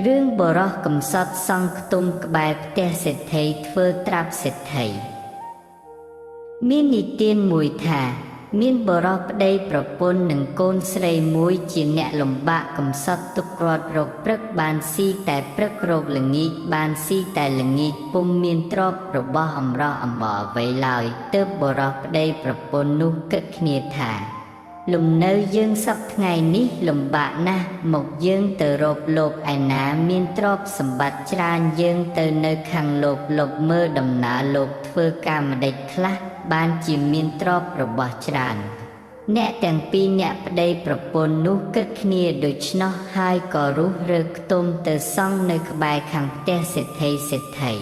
រឿងបរោះកំសត់សង់ខ្ទមក្បែរផ្ទះសេដ្ឋីធ្វើត្រាប់សេដ្ឋីមាននិទានមួយថាមានបរោះប្តីប្រពន្ធនិងកូនស្រីមួយជាអ្នកលំបាកកំសត់ទុក្ខរត់រកព្រឹកបានស៊ីតែព្រឹករកល្ងាចបានស៊ីតែល្ងាចពុំមានទ្រព្យរបស់អំរោះអំបរអ្វីឡើយទើបបរោះប្តីប្រពន្ធនោះគិតគ្នាថាលំនៅយើងសប្ថ្ងៃនេះលំបាកណាស់មកយើងទៅរកលោកឯណាមានទ្រព្យសម្បត្តិច្រើនយើងទៅនៅខាងលោកមើលដំណើរលោកធ្វើការម្ដេចខ្លះបានជាមានទ្រព្យរបស់ច្រើនអ្នកទាំងពីរអ្នកប្តីប្រពន្ធនោះគិតគ្នាដូច្នោះហើយក៏រុះរើខ្ទមទៅសង់នៅក្បែរខាងផ្ទះសេដ្ឋី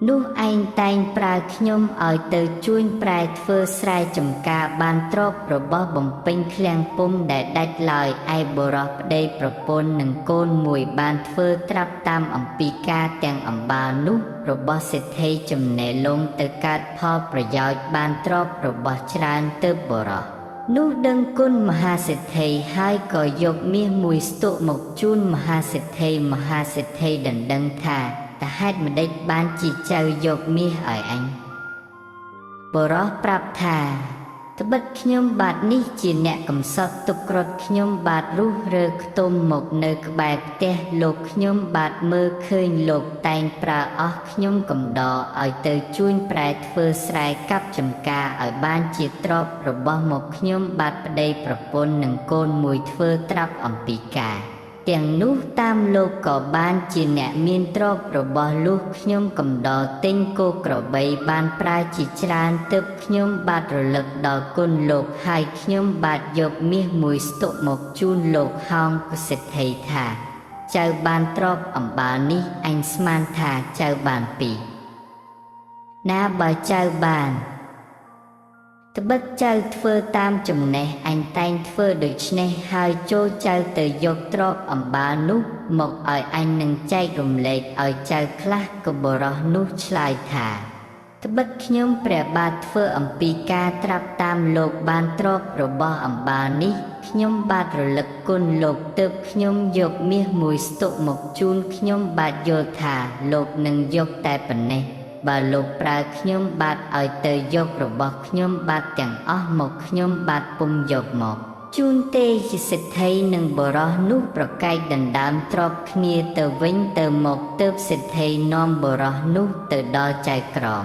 នោះឯងតែងប្រើខ្ញុំឲ្យទៅជួញប្រែធ្វើស្រែចម្ការបានទ្រព្យរបស់បំពេញឃ្លាំងពុំដែលដាច់ឡើយឯបុរសប្តីប្រពន្ធនិងកូនមួយបានធ្វើត្រាប់តាមអំពីការទាំងអំបាលនោះរបស់សេដ្ឋីចំណេះលងទៅកើតផលប្រយោជន៍បានទ្រព្យរបស់ច្រើនទើបបុរសនោះដឹងគុណមហាសេដ្ឋីហើយក៏យកមាសមួយស្ទុកមកជូនមហាសេដ្ឋីដណ្ដឹងថាតែហេតុម្ដេចបានជាចៅយកមាសឲ្យអញបុរសប្រាប់ថាត្បិតខ្ញុំបាទនេះជាអ្នកកំសត់ទុក្ខរត់ខ្ញុំបាទរុះរើខ្ទមមកនៅក្បែរផ្ទះលោកខ្ញុំបាទមើលឃើញលោកតែងប្រើអស់ខ្ញុំកំដរឲ្យទៅជួញប្រែធ្វើស្រែកាប់ចម្ការឲ្យបានជាទ្រព្យរបស់មកខ្ញុំបាទប្តីប្រពន្ធនិងកូនមួយធ្វើត្រាប់អំពីការទាំងនោះតាមលោកក៏បានជាអ្នកមានទ្រព្យរបស់លុះខ្ញុំកំដរទិញគោក្របីបានប្រើជាច្រើនទើបខ្ញុំបាទរលឹកដល់គុណលោកហើយខ្ញុំបាទយកមាសមួយស្ទុកមកជូនលោកហោងសេដ្ឋីថាចៅបានទ្រព្យអំបាលនេះអញស្មានថាចៅបានពីណាបើចៅបានត្បិតចៅធ្វើតាមចំណេះអញតែងធ្វើដូច្នេះហើយចូលចៅទៅយកទ្រព្យអំបាលនោះមកឲ្យអញនឹងចែករំលែកឲ្យចៅខ្លះក៏បរោះនោះឆ្លើយថាត្បិតខ្ញុំព្រះបាទធ្វើអំពីការត្រាប់តាមលោកបានទ្រព្យរបស់អំបាលនេះខ្ញុំបាទរលឹកគុណលោកទើបខ្ញុំយកមាសមួយស្ទុកមកជូនខ្ញុំបាទយល់ថាលោកនឹងយកតែប៉ុណ្ណេះបើលោកប្រើខ្ញុំបាទឲ្យទៅយករបស់ខ្ញុំបាទទាំងអស់មកខ្ញុំបាទពុំយកមកជូនទេជាសេដ្ឋីនិងបរោះនោះប្រកែកដណ្ដើមទ្រព្យគ្នាទៅវិញទៅមកទើបសេដ្ឋីនាំបរោះនោះទៅដល់ចៅក្រម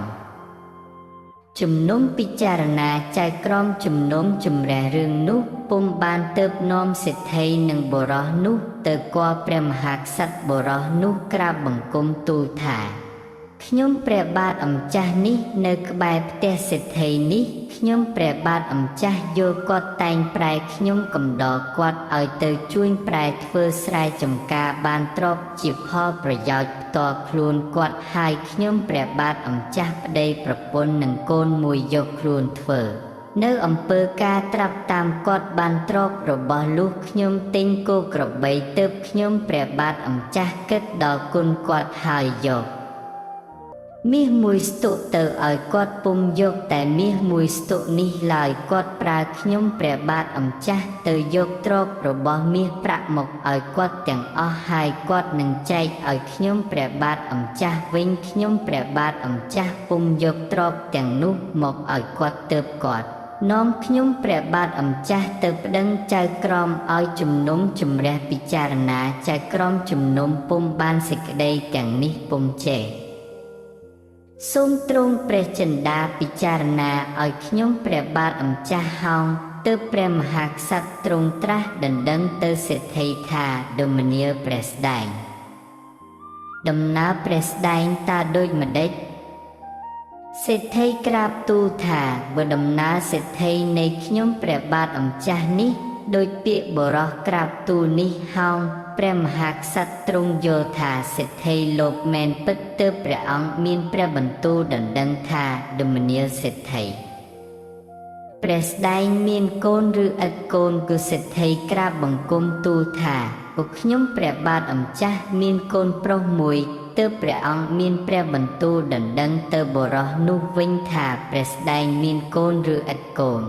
ជំនុំពិចារណាចៅក្រមជំនុំជំរះរឿងនោះពុំបានទើបនាំសេដ្ឋីនិងបរោះនោះទៅគាល់ព្រះមហាក្សត្របរោះនោះក្រាបបង្គំទូលថាខ្ញុំព្រះបាទអម្ចាស់នេះនៅក្បែរផ្ទះសេដ្ឋីនេះខ្ញុំព្រះបាទអម្ចាស់យល់គាត់តែងប្រែខ្ញុំកំដរគាត់ឲ្យទៅជួញប្រែធ្វើស្រែចម្ការបានទ្រព្យជាផលប្រយោជន៍ផ្ទាល់ខ្លួនគាត់ហើយខ្ញុំព្រះបាទអម្ចាស់ប្តីប្រពន្ធនិងកូនមួយយកខ្លួនធ្វើនៅអំពើការត្រាប់តាមគាត់បានទ្រព្យរបស់លុះខ្ញុំទិញគោក្របីទើបខ្ញុំព្រះបាទអម្ចាស់គិតដល់គុណគាត់ហើយយកមាសមួយស្ទុកទៅឲ្យគាត់ពុំយកតែមាសមួយស្ទុកនេះឡើយគាត់ប្រើខ្ញុំព្រះបាទអម្ចាស់ទៅយកទ្រព្យរបស់មាសប្រាក់មកឲ្យគាត់ទាំងអស់ហើយគាត់នឹងចែកឲ្យខ្ញុំព្រះបាទអម្ចាស់វិញខ្ញុំព្រះបាទអម្ចាស់ពុំយកទ្រព្យទាំងនោះមកឲ្យគាត់ទើបគាត់នាំខ្ញុំព្រះបាទអម្ចាស់ទៅប្តឹងចៅក្រមឲ្យជំនុំជម្រះពិចារណាចៅក្រមជំនុំពុំបានសេចក្តីទាំងនេះពុំចេះសូមទ្រង់ព្រះចិន្តាពិចារណាឲ្យខ្ញុំព្រះបាទអម្ចាស់ហោងទើបព្រះមហាក្សត្រទ្រង់ត្រាស់ដណ្ដឹងទៅសេដ្ឋីថាដំណើរព្រះស្ដែងដំណើរព្រះស្ដែងតើដូចម្ដេចសេដ្ឋីក្រាបទូលថាបើដំណើរសេដ្ឋីនៃខ្ញុំព្រះបាទអម្ចាស់នេះដោយពាក្យបរោះក្រាបទូលនេះហោងព្រះមហាក្សត្រទ្រង់យល់ថាសេដ្ឋីលោកមែនពិតទើបព្រះអង្គមានព្រះបន្ទូលដណ្ដឹងថាដំណើរសេដ្ឋីព្រះស្ដែងមានកូនឬឥតកូនគឺសេដ្ឋីក្រាបបង្គំទូលថាពួកខ្ញុំព្រះបាទអម្ចាស់មានកូនប្រុសមួយទើបព្រះអង្គមានព្រះបន្ទូលដណ្ដឹងទៅបរោះនោះវិញថាព្រះស្ដែងមានកូនឬឥតកូន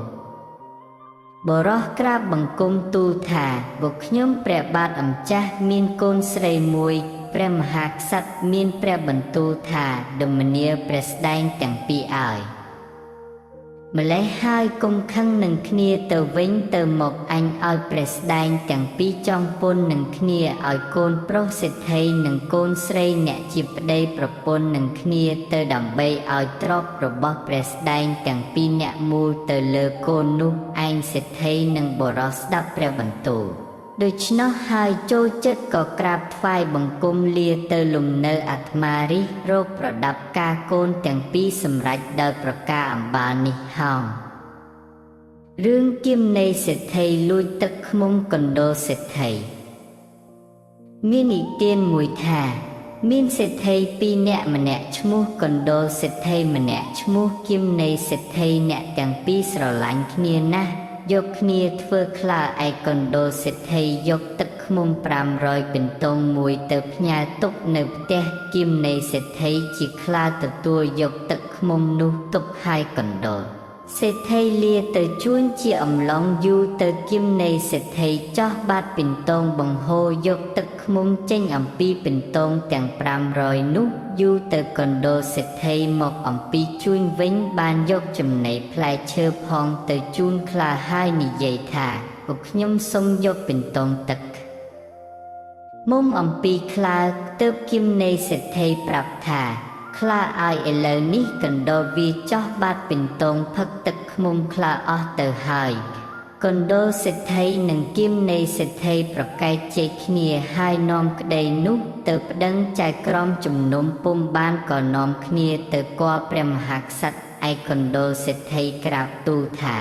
បរោះក្រាបបង្គំទូលថាបុខ្ញុំព្រះបាទអម្ចាស់មានកូនស្រីមួយព្រះមហាក្សត្រមានព្រះបន្ទូលថាដំណើរព្រះស្ដែងទាំងពីរឲ្យម្លេះហើយកុំខឹងនឹងគ្នាទៅវិញទៅមកអញឲ្យព្រះស្ដែងទាំងពីរចង់ពន្ធនឹងគ្នាឲ្យកូនប្រុសសេដ្ឋីនិងកូនស្រីអ្នកជាប្តីប្រពន្ធនឹងគ្នាទៅដើម្បីឲ្យទ្រព្យរបស់ព្រះស្ដែងទាំងពីរអ្នកមូលទៅលើកូននោះឯងសេដ្ឋីនិងបុរសស្ដាប់ព្រះបន្ទូលដូច្នោះហើយចូលចិត្តក៏ក្រាបថ្វាយបង្គំលាទៅលំនៅអាត្មារិះរកប្រដាប់ការកូនទាំងពីរសម្រេចដោយប្រការអំបាលនេះហោងរឿងគៀមនៃសេដ្ឋីលួចទឹកឃ្មុំកណ្ដោសេដ្ឋីមាននិទានមួយថាមានសេដ្ឋីពីរនាក់ម្នាក់ឈ្មោះកណ្ដោសេដ្ឋីម្នាក់ឈ្មោះគៀមនៃសេដ្ឋីអ្នកទាំងពីរស្រឡាញ់គ្នាណាស់យកគ្នាធ្វើខ្លាឯកណ្ដោសេដ្ឋីយកទឹកឃ្មុំ500ពិន្ទងមួយទៅផ្ញើទុកនៅផ្ទះគៀមនៃសេដ្ឋីជាខ្លាទទួលយកទឹកឃ្មុំនោះទុកហើយកណ្ដោសេដ្ឋីលាទៅជួញជាអំឡុងយូរទៅគៀមនៃសេដ្ឋីចោះបាត់ពិន្ទងបង្ហូរយកទឹកឃ្មុំចេញអំពីពិន្ទងទាំង500នោះយូរទៅកណ្ដោសេដ្ឋីមកអំពីជួញវិញបានយកចំណីផ្លែឈើផងទៅជូនខ្លាហើយនិយាយថាពួកខ្ញុំសុំយកពិន្ទងទឹកមុំអំពីខ្លាទើបគៀមនៃសេដ្ឋីប្រាប់ថាខ្លាឲ្យឥឡូវនេះកណ្ដោវាចោះបាត់ពិន្ទងផឹកទឹកឃ្មុំខ្លាអស់ទៅហើយកណ្ដោសេដ្ឋីនិងគៀមនៃសេដ្ឋីប្រកែកជែកគ្នាហើយនាំក្តីនោះទៅប្តឹងចៅក្រមជំនុំពុំបានក៏នាំគ្នាទៅគាល់ព្រះមហាក្សត្រឯកណ្ដោសេដ្ឋីក្រាបទូលថា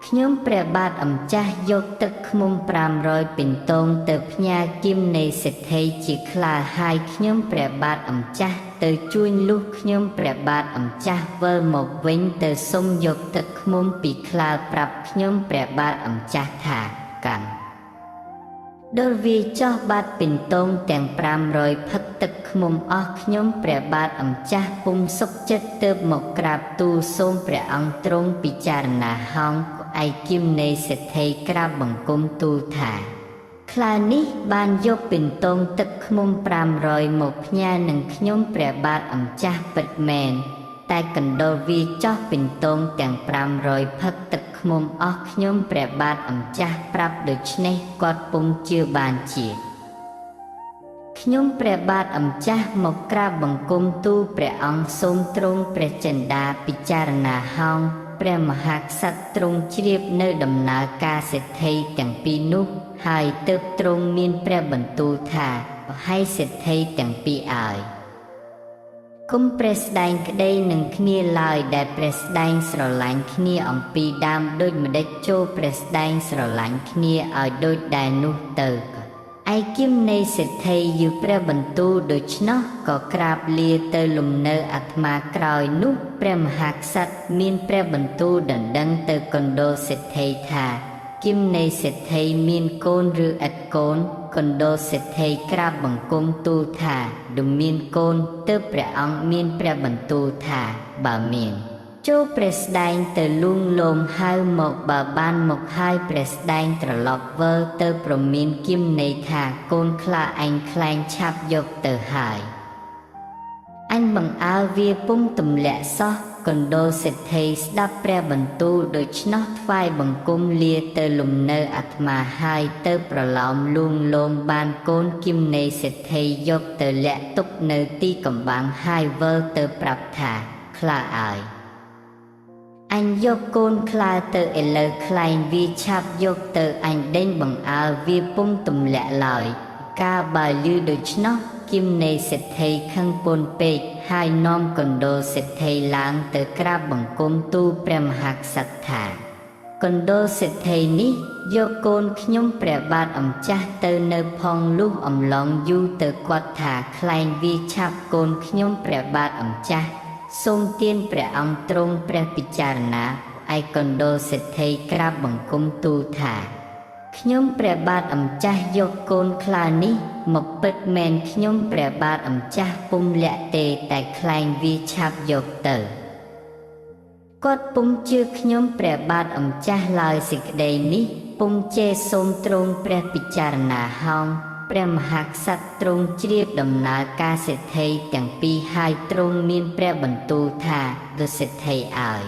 ខ្ញុំព្រះបាទអម្ចាស់យកទឹកឃ្មុំ500ពិន្ទងទៅផ្ញើគៀមនៃសេដ្ឋីជាខ្លាហើយខ្ញុំព្រះបាទអម្ចាស់ទៅជួញលុះខ្ញុំព្រះបាទអម្ចាស់វិលមកវិញទៅសុំយកទឹកឃ្មុំពីខ្លាប្រាប់ខ្ញុំព្រះបាទអម្ចាស់ថាកាន់ដល់វាចោះបាត់ពិន្ទងទាំង500ផឹកទឹកឃ្មុំអស់ខ្ញុំព្រះបាទអម្ចាស់ពុំសុខចិត្តទើបមកក្រាបទូលសូមព្រះអង្គទ្រង់ពិចារណាហោងឯគៀមនៃសេដ្ឋីក្រាបបង្គំទូលថាខ្លានេះបានយកពិន្ទងទឹកឃ្មុំ500មកផ្ញើនឹងខ្ញុំព្រះបាទអម្ចាស់ពិតមែនតែកណ្ដោវាចោះពិន្ទងទាំង500ផឹកទឹកឃ្មុំអស់ខ្ញុំព្រះបាទអម្ចាស់ប្រាប់ដូច្នេះគាត់ពុំជឿបានជាខ្ញុំព្រះបាទអម្ចាស់មកក្រាបបង្គំទូលព្រះអង្គសូមទ្រង់ព្រះចិន្តាពិចារណាហោងព្រះមហាក្សត្រទ្រង់ជ្រាបនៅដំណើរការសេដ្ឋីទាំងពីរនោះហើយទើបទ្រង់មានព្រះបន្ទូលថាប្រហែលសេដ្ឋីទាំងពីរឲ្យគុំព្រះស្ដែងក្តីនឹងគ្នាឡើយដែលព្រះស្ដែងស្រឡាញ់គ្នាអំពីដើមដូចម្ដេចចូលព្រះស្ដែងស្រឡាញ់គ្នាឲ្យដូចដែលនោះទៅឯគៀមនៃសេដ្ឋីយឺព្រះបន្ទូលដូច្នោះក៏ក្រាបលាទៅលំនៅអាត្មាក្រោយនោះព្រះមហាក្សត្រមានព្រះបន្ទូលដណ្ដឹងទៅកណ្ដោសេដ្ឋីថាគៀមនៃសេដ្ឋីមានកូនឬឥតកូនកណ្ដោសេដ្ឋីក្រាបបង្គំទូលថាឌុំមានកូនទើបព្រះអង្គមានព្រះបន្ទូលថាបើមានចូលព្រះស្ដែងទៅលួងលោមហៅមកបើបានមកហើយព្រះស្ដែងត្រឡប់វិលទៅប្រមានគៀមនៃថាកូនខ្លាអញខ្លែងឆាប់យកទៅហើយអញបង្អើវាពុំទម្លាក់សោះកណ្ដោសេដ្ឋីស្ដាប់ព្រះបន្ទូលដូច្នោះថ្វាយបង្គំលាទៅលំនៅអាត្មាហើយទៅប្រឡោមលួងលោមបានកូនគៀមនៃសេដ្ឋីយកទៅលាក់ទុកនៅទីកំបាំងហើយវិលទៅប្រាប់ថាខ្លាឲ្យអញយកកូនខ្លាទៅឥឡូវខ្លែងវាឆាប់យកទៅអញដេញបង្អើវាពុំទម្លាក់ឡើយកាលបើឮដូច្នោះគៀមនៃសេដ្ឋីខឹងពន់ពេកហើយនាំកណ្ដោសេដ្ឋីឡើងទៅក្រាបបង្គំទូលព្រះមហាក្សត្រថាកណ្ដោសេដ្ឋីនេះយកកូនខ្ញុំព្រះបាទអម្ចាស់ទៅនៅផងលុះអំឡុងយូរទៅគាត់ថាខ្លែងវាឆាប់កូនខ្ញុំព្រះបាទអម្ចាស់សូមទានព្រះអង្គទ្រង់ព្រះពិចារណាឯកណ្ដោសេដ្ឋីក្រាបបង្គំទូលថាខ្ញុំព្រះបាទអម្ចាស់យកកូនខ្លានេះមកពិតមែនខ្ញុំព្រះបាទអម្ចាស់ពុំលាក់ទេតែខ្លែងវាឆាប់យកទៅ គាត់ពុំជឿខ្ញុំព្រះបាទអម្ចាស់ឡើយសេចក្តីនេះពុំចេះសូមទ្រង់ព្រះពិចារណាហោងព្រះមហាក្សត្រទ្រង់ជ្រាបដំណើរការសេដ្ឋីទាំងពីរហើយទ្រង់មានព្រះបន្ទូលថាទុសេដ្ឋីអើយ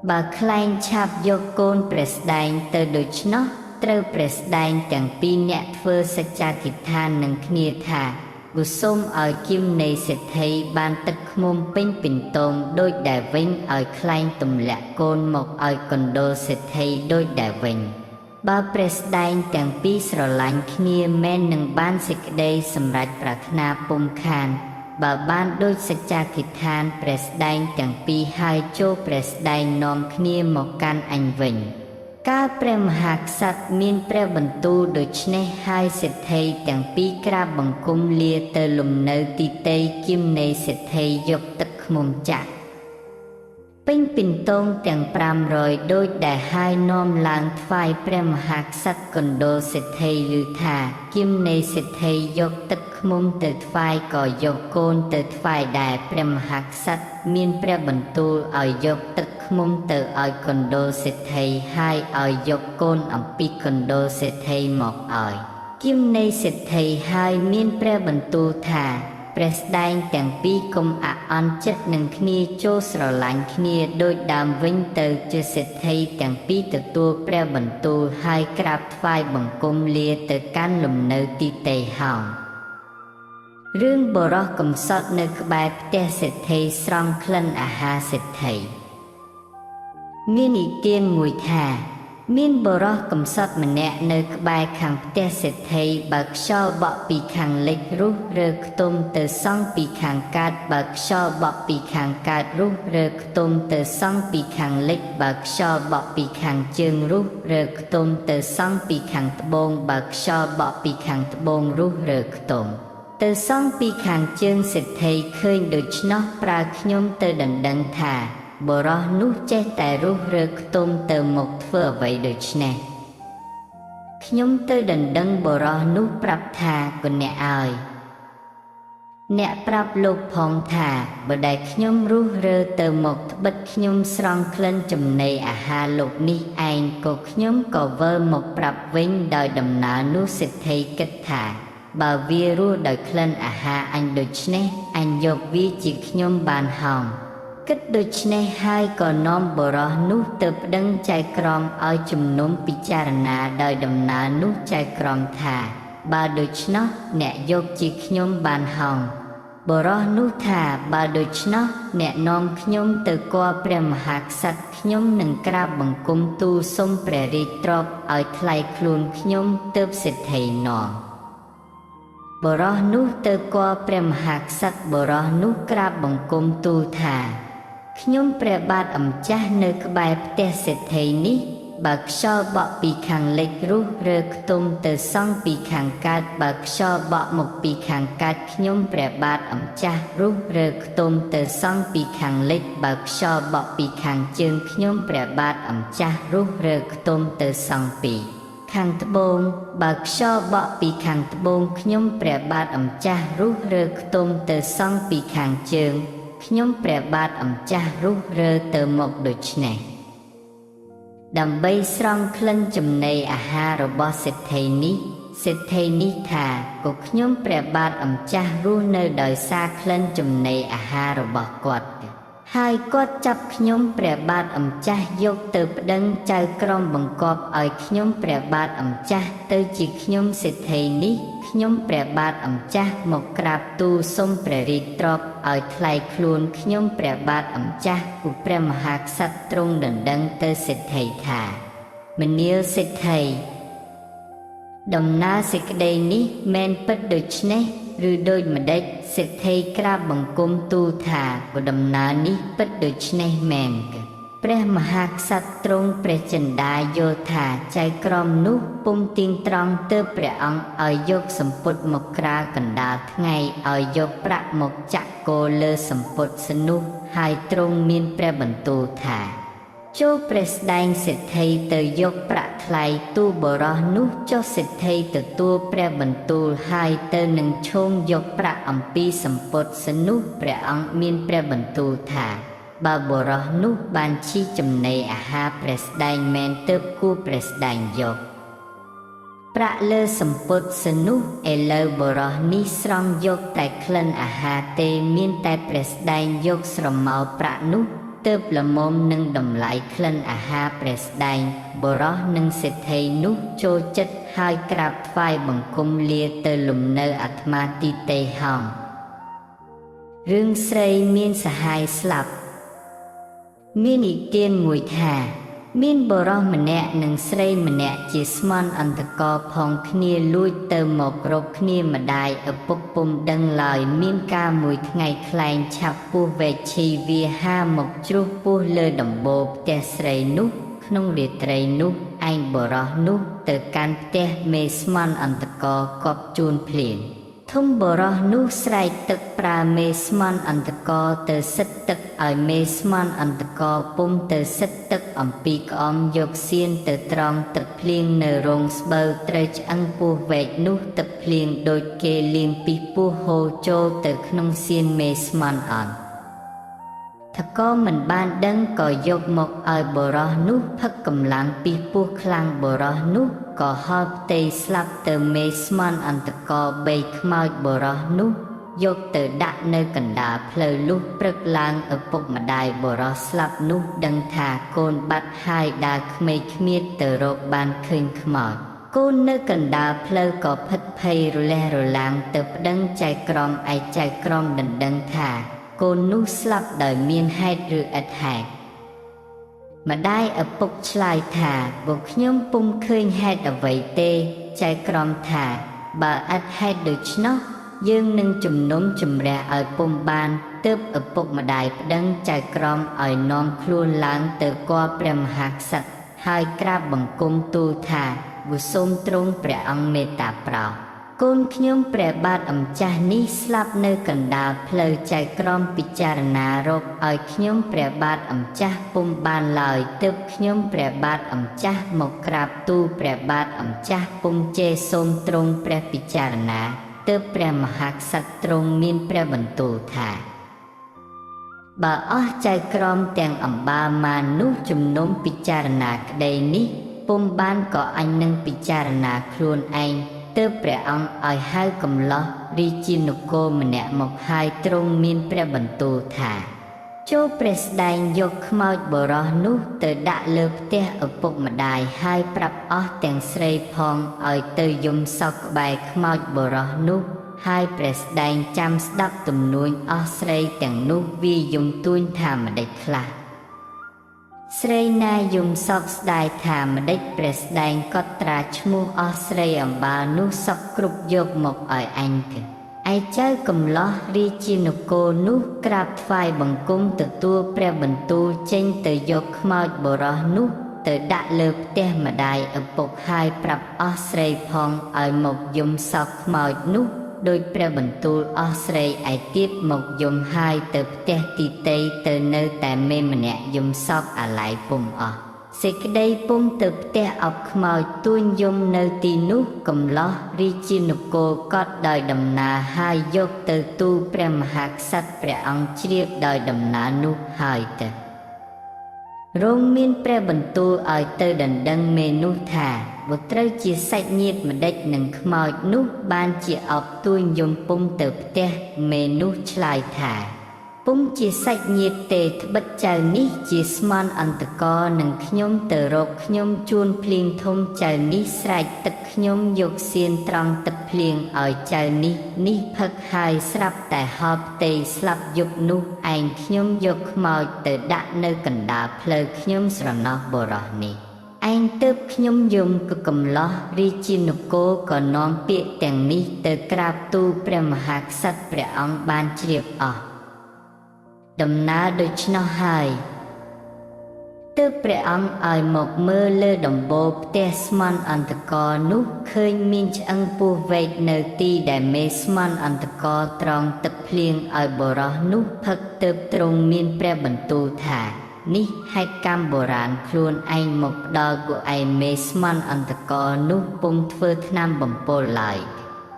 បើខ្លែងឆាប់យកកូនព្រះស្ដែងទៅដូច្នោះត្រូវព្រះស្ដែងទាំងពីរអ្នកធ្វើសច្ចាធិដ្ឋាននឹងគ្នាថាគូសូមឲ្យគឹមនៃសេដ្ឋីបានទឹកឃ្មុំពេញពិន្ទងដូចដែលវិញឲ្យខ្លែងទម្លាក់កូនមកឲ្យកណ្ដូលសេដ្ឋីដូចដែលវិញបើព្រះស្ដែងទាំងពីរស្រឡាញ់គ្នាមែននឹងបានសេចក្តីសម្រេចប្រាថ្នាពុំខានបើបានដូចសច្ចាធិដ្ឋានព្រះស្ដែងទាំងពីរហើយចូលព្រះស្ដែងនាំគ្នាមកកាន់អញវិញកាលព្រះមហាក្សត្រមានព្រះបន្ទូលដូច្នេះហើយសេដ្ឋីទាំងពីរក្រាបបង្គំលាទៅលំនៅទីតីគឹមនៃសេដ្ឋីយកទឹកឃ្មុំចាក់ពេញពិន្ទងទាំង500ដូចដែលហើយនាំឡើងថ្វាយព្រះមហាក្សត្រកណ្ដូលសេដ្ឋីឮថាគឹមនៃសេដ្ឋីយកទឹកឃ្មុំទៅថ្វាយក៏យកកូនទៅថ្វាយដែរព្រះមហាក្សត្រមានព្រះបន្ទូលឲ្យយកទឹកឃ្មុំទៅឲ្យកណ្ដូលសេដ្ឋីហើយឲ្យយកកូនអំពីកណ្ដូលសេដ្ឋីមកឲ្យគឹមនៃសេដ្ឋីហើយមានព្រះបន្ទូលថាព្រះស្ដែងទាំងពីរកុំអអន់ចិត្តនឹងគ្នាចូលស្រឡាញ់គ្នាដូចដើមវិញទៅជាសេដ្ឋីទាំងពីរទទួលព្រះបន្ទូលហើយក្រាបថ្វាយបង្គំលាទៅកាន់លំនៅទីតីហោងរឿងបុរសកំសត់នៅក្បែរផ្ទះសេដ្ឋីស្រង់ក្លិនអាហារសេដ្ឋីមាននិទានមួយថាមានបុរសកំសត់ម្នាក់នៅក្បែរខាងផ្ទះសេដ្ឋីបើខ្យល់បក់ពីខាងលិចរុះរើខ្ទុំទៅសង់ពីខាងកើតបើខ្យល់បក់ពីខាងកើតរុះរើខ្ទុំទៅសង់ពីខាងលិចបើខ្យល់បក់ពីខាងជើងរុះរើខ្ទុំទៅសង់ពីខាងត្បូងបើខ្យល់បក់ពីខាងត្បូងរុះរើខ្ទុំទៅសង់ពីខាងជើងសេដ្ឋីឃើញដូច្នោះប្រើខ្ញុំទៅដណ្ដឹងថាបុរសនោះចេះតែរុះរើខ្ទុំទៅមកធ្វើអ្វីដូច្នេះខ្ញុំទៅដណ្ដឹងបុរសនោះប្រាប់ថាកូនអ្នកអើយអ្នកប្រាប់លោកផងថាបើដែលខ្ញុំរុះរើទៅមកត្បិតខ្ញុំស្រង់ក្លិនចំណីអាហារលោកនេះឯងក៏ខ្ញុំក៏វិលមកប្រាប់វិញដោយដំណើរនោះសេដ្ឋីគិតថាបើវារស់ដោយក្លិនអាហារអញដូច្នេះអញយកវាជាខ្ញុំបានហោងគិតដូច្នេះហើយក៏នាំបុរសនោះទៅប្តឹងចៅក្រមឲ្យជំនុំពិចារណាដោយដំណើរនោះចៅក្រមថាបើដូច្នោះអ្នកយកជាខ្ញុំបានហោងបុរសនោះថាបើដូច្នោះអ្នកនាំខ្ញុំទៅគាល់ព្រះមហាក្សត្រខ្ញុំនឹងក្រាបបង្គំទូលសុំព្រះរាជទ្រព្យឲ្យថ្លៃខ្លួនខ្ញុំទើបសេដ្ឋីនាំបុរសនោះទៅគាល់ព្រះមហាក្សត្របុរសនោះក្រាបបង្គំទូលថាខ្ញុំព្រះបាទអម្ចាស់នៅក្បែរផ្ទះសេដ្ឋីនេះបើខ្យល់បក់ពីខាងលិចរុះរើខ្ទុំទៅសង់ពីខាងកើតបើខ្យល់បក់មកពីខាងកើតខ្ញុំព្រះបាទអម្ចាស់រុះរើខ្ទុំទៅសង់ពីខាងលិចបើខ្យល់បក់ពីខាងជើងខ្ញុំព្រះបាទអម្ចាស់រុះរើខ្ទុំទៅសង់ពីខាងត្បូងបើខ្យល់បក់ពីខាងត្បូងខ្ញុំព្រះបាទអម្ចាស់រុះរើខ្ទុំទៅសង់ពីខាងជើងខ្ញុំព្រះបាទអម្ចាស់រុះរើទៅមកដូច្នេះដើម្បីស្រង់ក្លិនចំណីអាហាររបស់សេដ្ឋីនេះថាក៏ខ្ញុំព្រះបាទអម្ចាស់រស់នៅដោយសារក្លិនចំណីអាហាររបស់គាត់ហើយគាត់ចាប់ខ្ញុំព្រះបាទអម្ចាស់យកទៅប្តឹងចៅក្រមបង្គាប់ឲ្យខ្ញុំព្រះបាទអម្ចាស់ទៅជាខ្ញុំសេដ្ឋីនេះខ្ញុំព្រះបាទអម្ចាស់មកក្រាបទូលសុំព្រះរាជទ្រព្យឲ្យថ្លៃខ្លួនខ្ញុំព្រះបាទអម្ចាស់គឺព្រះមហាក្សត្រទ្រង់ដណ្ដឹងទៅសេដ្ឋីថាមនាលសេដ្ឋីដំណើរសេចក្តីនេះមែនពិតដូច្នេះឬដូចម្ដេចសេដ្ឋីក្រាបបង្គំទូលថាក៏ដំណើរនេះពិតដូច្នេះមែនព្រះមហាក្សត្រទ្រង់ព្រះចិន្តាយល់ថាចៅក្រមនោះពុំទៀងត្រង់ទើបព្រះអង្គឲ្យយកសម្ពុតមកក្រាលកណ្ដាលថ្ងៃឲ្យយកប្រាក់មកចាក់គោលើសម្ពុតសនោះហើយទ្រង់មានព្រះបន្ទូលថាចូលព្រះស្ដែងសេដ្ឋីទៅយកប្រាក់ថ្លៃទូលបុរសនោះចុះសេដ្ឋីទទួលព្រះបន្ទូលហើយទៅនឹងឈោងយកប្រាក់អំពីសម្ពុតសនោះព្រះអង្គមានព្រះបន្ទូលថា បើបុរសនោះបានឈីចំណីអាហារព្រះស្ដែងមែនទើបគួរព្រះស្ដែងយកប្រាក់លើសម្ពុតសនោះឥឡូវបុរសនេះស្រង់យកតែក្លិនអាហារទេមានតែព្រះស្ដែងយកស្រមោលប្រាក់នោះទើបល្មមនឹងតម្លៃក្លិនអាហារព្រះស្ដែងបុរសនិងសេដ្ឋីនោះចូលចិត្តហើយក្រាបថ្វាយបង្គំលាទៅលំនៅអាត្មាទីទេហោងរឿងស្រីមានសហាយស្លាប់មាននិទានមួយថាមានបុរសម្នាក់និងស្រីម្នាក់ជាស្មន់អន្តកផងគ្នាលួចទៅមករកគ្នាម្ដាយឪពុកពុំដឹងឡើយមានការមួយថ្ងៃខ្លែងឆាប់ពស់វែកឈីវាហាមកជ្រុះពស់លើដំបូលផ្ទះស្រីនោះក្នុងរាត្រីនោះឯងបុរសនោះទៅកាន់ផ្ទះមេស្មន់អន្តកកប់ជូនភ្លាមធំបុរសនោះស្រែកទឹកប្រើមេស្មន់អន្តកទៅសិតទឹកឲ្យមេស្មន់អន្តកពុំទៅសិតទឹកអំពីក្អមយកសៀនទៅត្រង់ទឹកភ្លៀងនៅរោងស្បូវត្រូវឆ្អឹងពស់វែកនោះទឹកភ្លៀងដូចគេលាងពីពស់ហូរចូលទៅក្នុងសៀនមេស្មន់អន្តថក៏មិនបានដឹងក៏យកមកឲ្យបុរសនោះផឹកកម្លាំងពីពស់ខ្លាំងបុរសនោះក៏ហល់ផ្ទៃស្លាប់ទៅមេស្មន់អន្តកបីខ្មោចបុរសនោះយកទៅដាក់នៅកណ្ដាលផ្លូវលុះព្រឹកឡើងឪពុកម្ដាយបុរសស្លាប់នោះដឹងថាកូនបាត់ហើយដើរក្មេកគ្មៀតទៅរកបានឃើញខ្មោចកូននៅកណ្ដាលផ្លូវក៏ភិតភ័យរលះរឡាងទៅប្តឹងចៅក្រមឯចៅក្រមដណ្ដឹងថាកូននោះស្លាប់ដោយមានហេតុឬឥតហេតុម្ដាយឪពុកឆ្លើយថាពួកខ្ញុំពុំឃើញហេតុអ្វីទេចៅក្រមថាបើឥតហេតុដូច្នោះយើងនឹងជំនុំជម្រះឲ្យពុំបានទើបឪពុកម្ដាយប្តឹងចៅក្រមឲ្យនាំខ្លួនឡើងទៅគាល់ព្រះមហាក្សត្រហើយក្រាបបង្គំទូលថាវសូមទ្រង់ព្រះអង្គមេត្តាប្រោសកូនខ្ញុំព្រះបាទអម្ចាស់នេះស្លាប់នៅកណ្ដាលផ្លូវចៅក្រមពិចារណារកឲ្យខ្ញុំព្រះបាទអម្ចាស់ពុំបានឡើយទើបខ្ញុំព្រះបាទអម្ចាស់មកក្រាបទូលព្រះបាទអម្ចាស់ពុំជេរសូមទ្រង់ព្រះពិចារណាទើបព្រះមហាក្សត្រទ្រង់មានព្រះបន្ទូលថាបើអស់ចៅក្រមទាំងអម្បាលមកនោះជំនុំពិចារណាក្តីនេះពុំបានក៏អញនឹងពិចារណាខ្លួនឯងទើបព្រះអង្គឲ្យហៅកំឡោះរាជានគរម្នាក់មកហើយទ្រង់មានព្រះបន្ទូលថាចូលព្រះស្ដែងយកខ្មោចបុរសនោះទៅដាក់លើផ្ទះឪពុកម្ដាយហើយប្រាប់អស់ទាំងស្រីផងឲ្យទៅយំសោកក្បែរខ្មោចបុរសនោះហើយព្រះស្ដែងចាំស្ដាប់ទំនួញអស់ស្រីទាំងនោះវាយំទួញថាម្ដេចខ្លះស្រីណាយំសោកស្ដាយថាម្ដេចព្រះស្ដែងក៏ត្រាឈ្មោះអស់ស្រីអំបាលនោះសពគ្រប់យកមកឲ្យអញទៅឯចៅកំឡោះរាជានគរនោះក្រាបថ្វាយបង្គំទទួលព្រះបន្ទូលចេញទៅយកខ្មោចបុរសនោះទៅដាក់លើផ្ទះម្ដាយឪពុកហើយប្រាប់អស់ស្រីផងឲ្យមកយំសោកខ្មោចនោះដោយព្រះបន្ទូលអស់ស្រីឯទៀតមកយំហើយទៅផ្ទះទីតីទៅនៅតែមេម្នាក់យំសោកអាឡ័យពុំអស់សេចក្តីពុំទៅផ្ទះអប់ខ្មោចទួញយំនៅទីនោះកំឡោះរាជានគរកត់ដោយដំណើរហើយយកទៅទូលព្រះមហាក្សត្រព្រះអង្គជ្រាបដោយដំណើរនោះហើយទៅរងមានព្រះបន្ទូលឲ្យទៅដណ្ដឹងមេនោះថាបើត្រូវជាសាច់ញាតិម្ដេចនឹងខ្មោចនោះបានជាអប់ទួញយំពុំទៅផ្ទះមេនោះឆ្លើយថាពុំជាសាច់ញាតិទេត្បិតចៅនេះជាស្មន់អន្តកនឹងខ្ញុំទៅរកខ្ញុំជួនភ្លៀងធំចៅនេះស្រែកទឹកខ្ញុំយកសៀនត្រង់ទឹកភ្លៀងឲ្យចៅនេះផឹកហើយស្រាប់តែហល់ផ្ទៃស្លាប់យប់នោះឯងខ្ញុំយកខ្មោចទៅដាក់នៅកណ្ដាលផ្លូវខ្ញុំស្រណោះបុរសនេះឯងទើបខ្ញុំយំក៏កំឡោះរាជានគរក៏នាំពាក្យទាំងនេះទៅក្រាបទូលព្រះមហាក្សត្រព្រះអង្គបានជ្រាបអស់ដំណើរដូច្នោះហើយទើបព្រះអង្គឲ្យមកមើលលើដំបូលផ្ទះស្មន់អន្តកនោះឃើញមានឆ្អឹងពស់វែកនៅទីដែលមេស្មន់អន្តកត្រង់ទឹកភ្លៀងឲ្យបុរសនោះផឹកទើបទ្រង់មានព្រះបន្ទូលថានេះហេតុកម្មបុរាណខ្លួនឯងមកផ្ដល់ពួកឯងមេស្មន់អន្តកនោះពុំធ្វើថ្នាំបំពុលឡើយ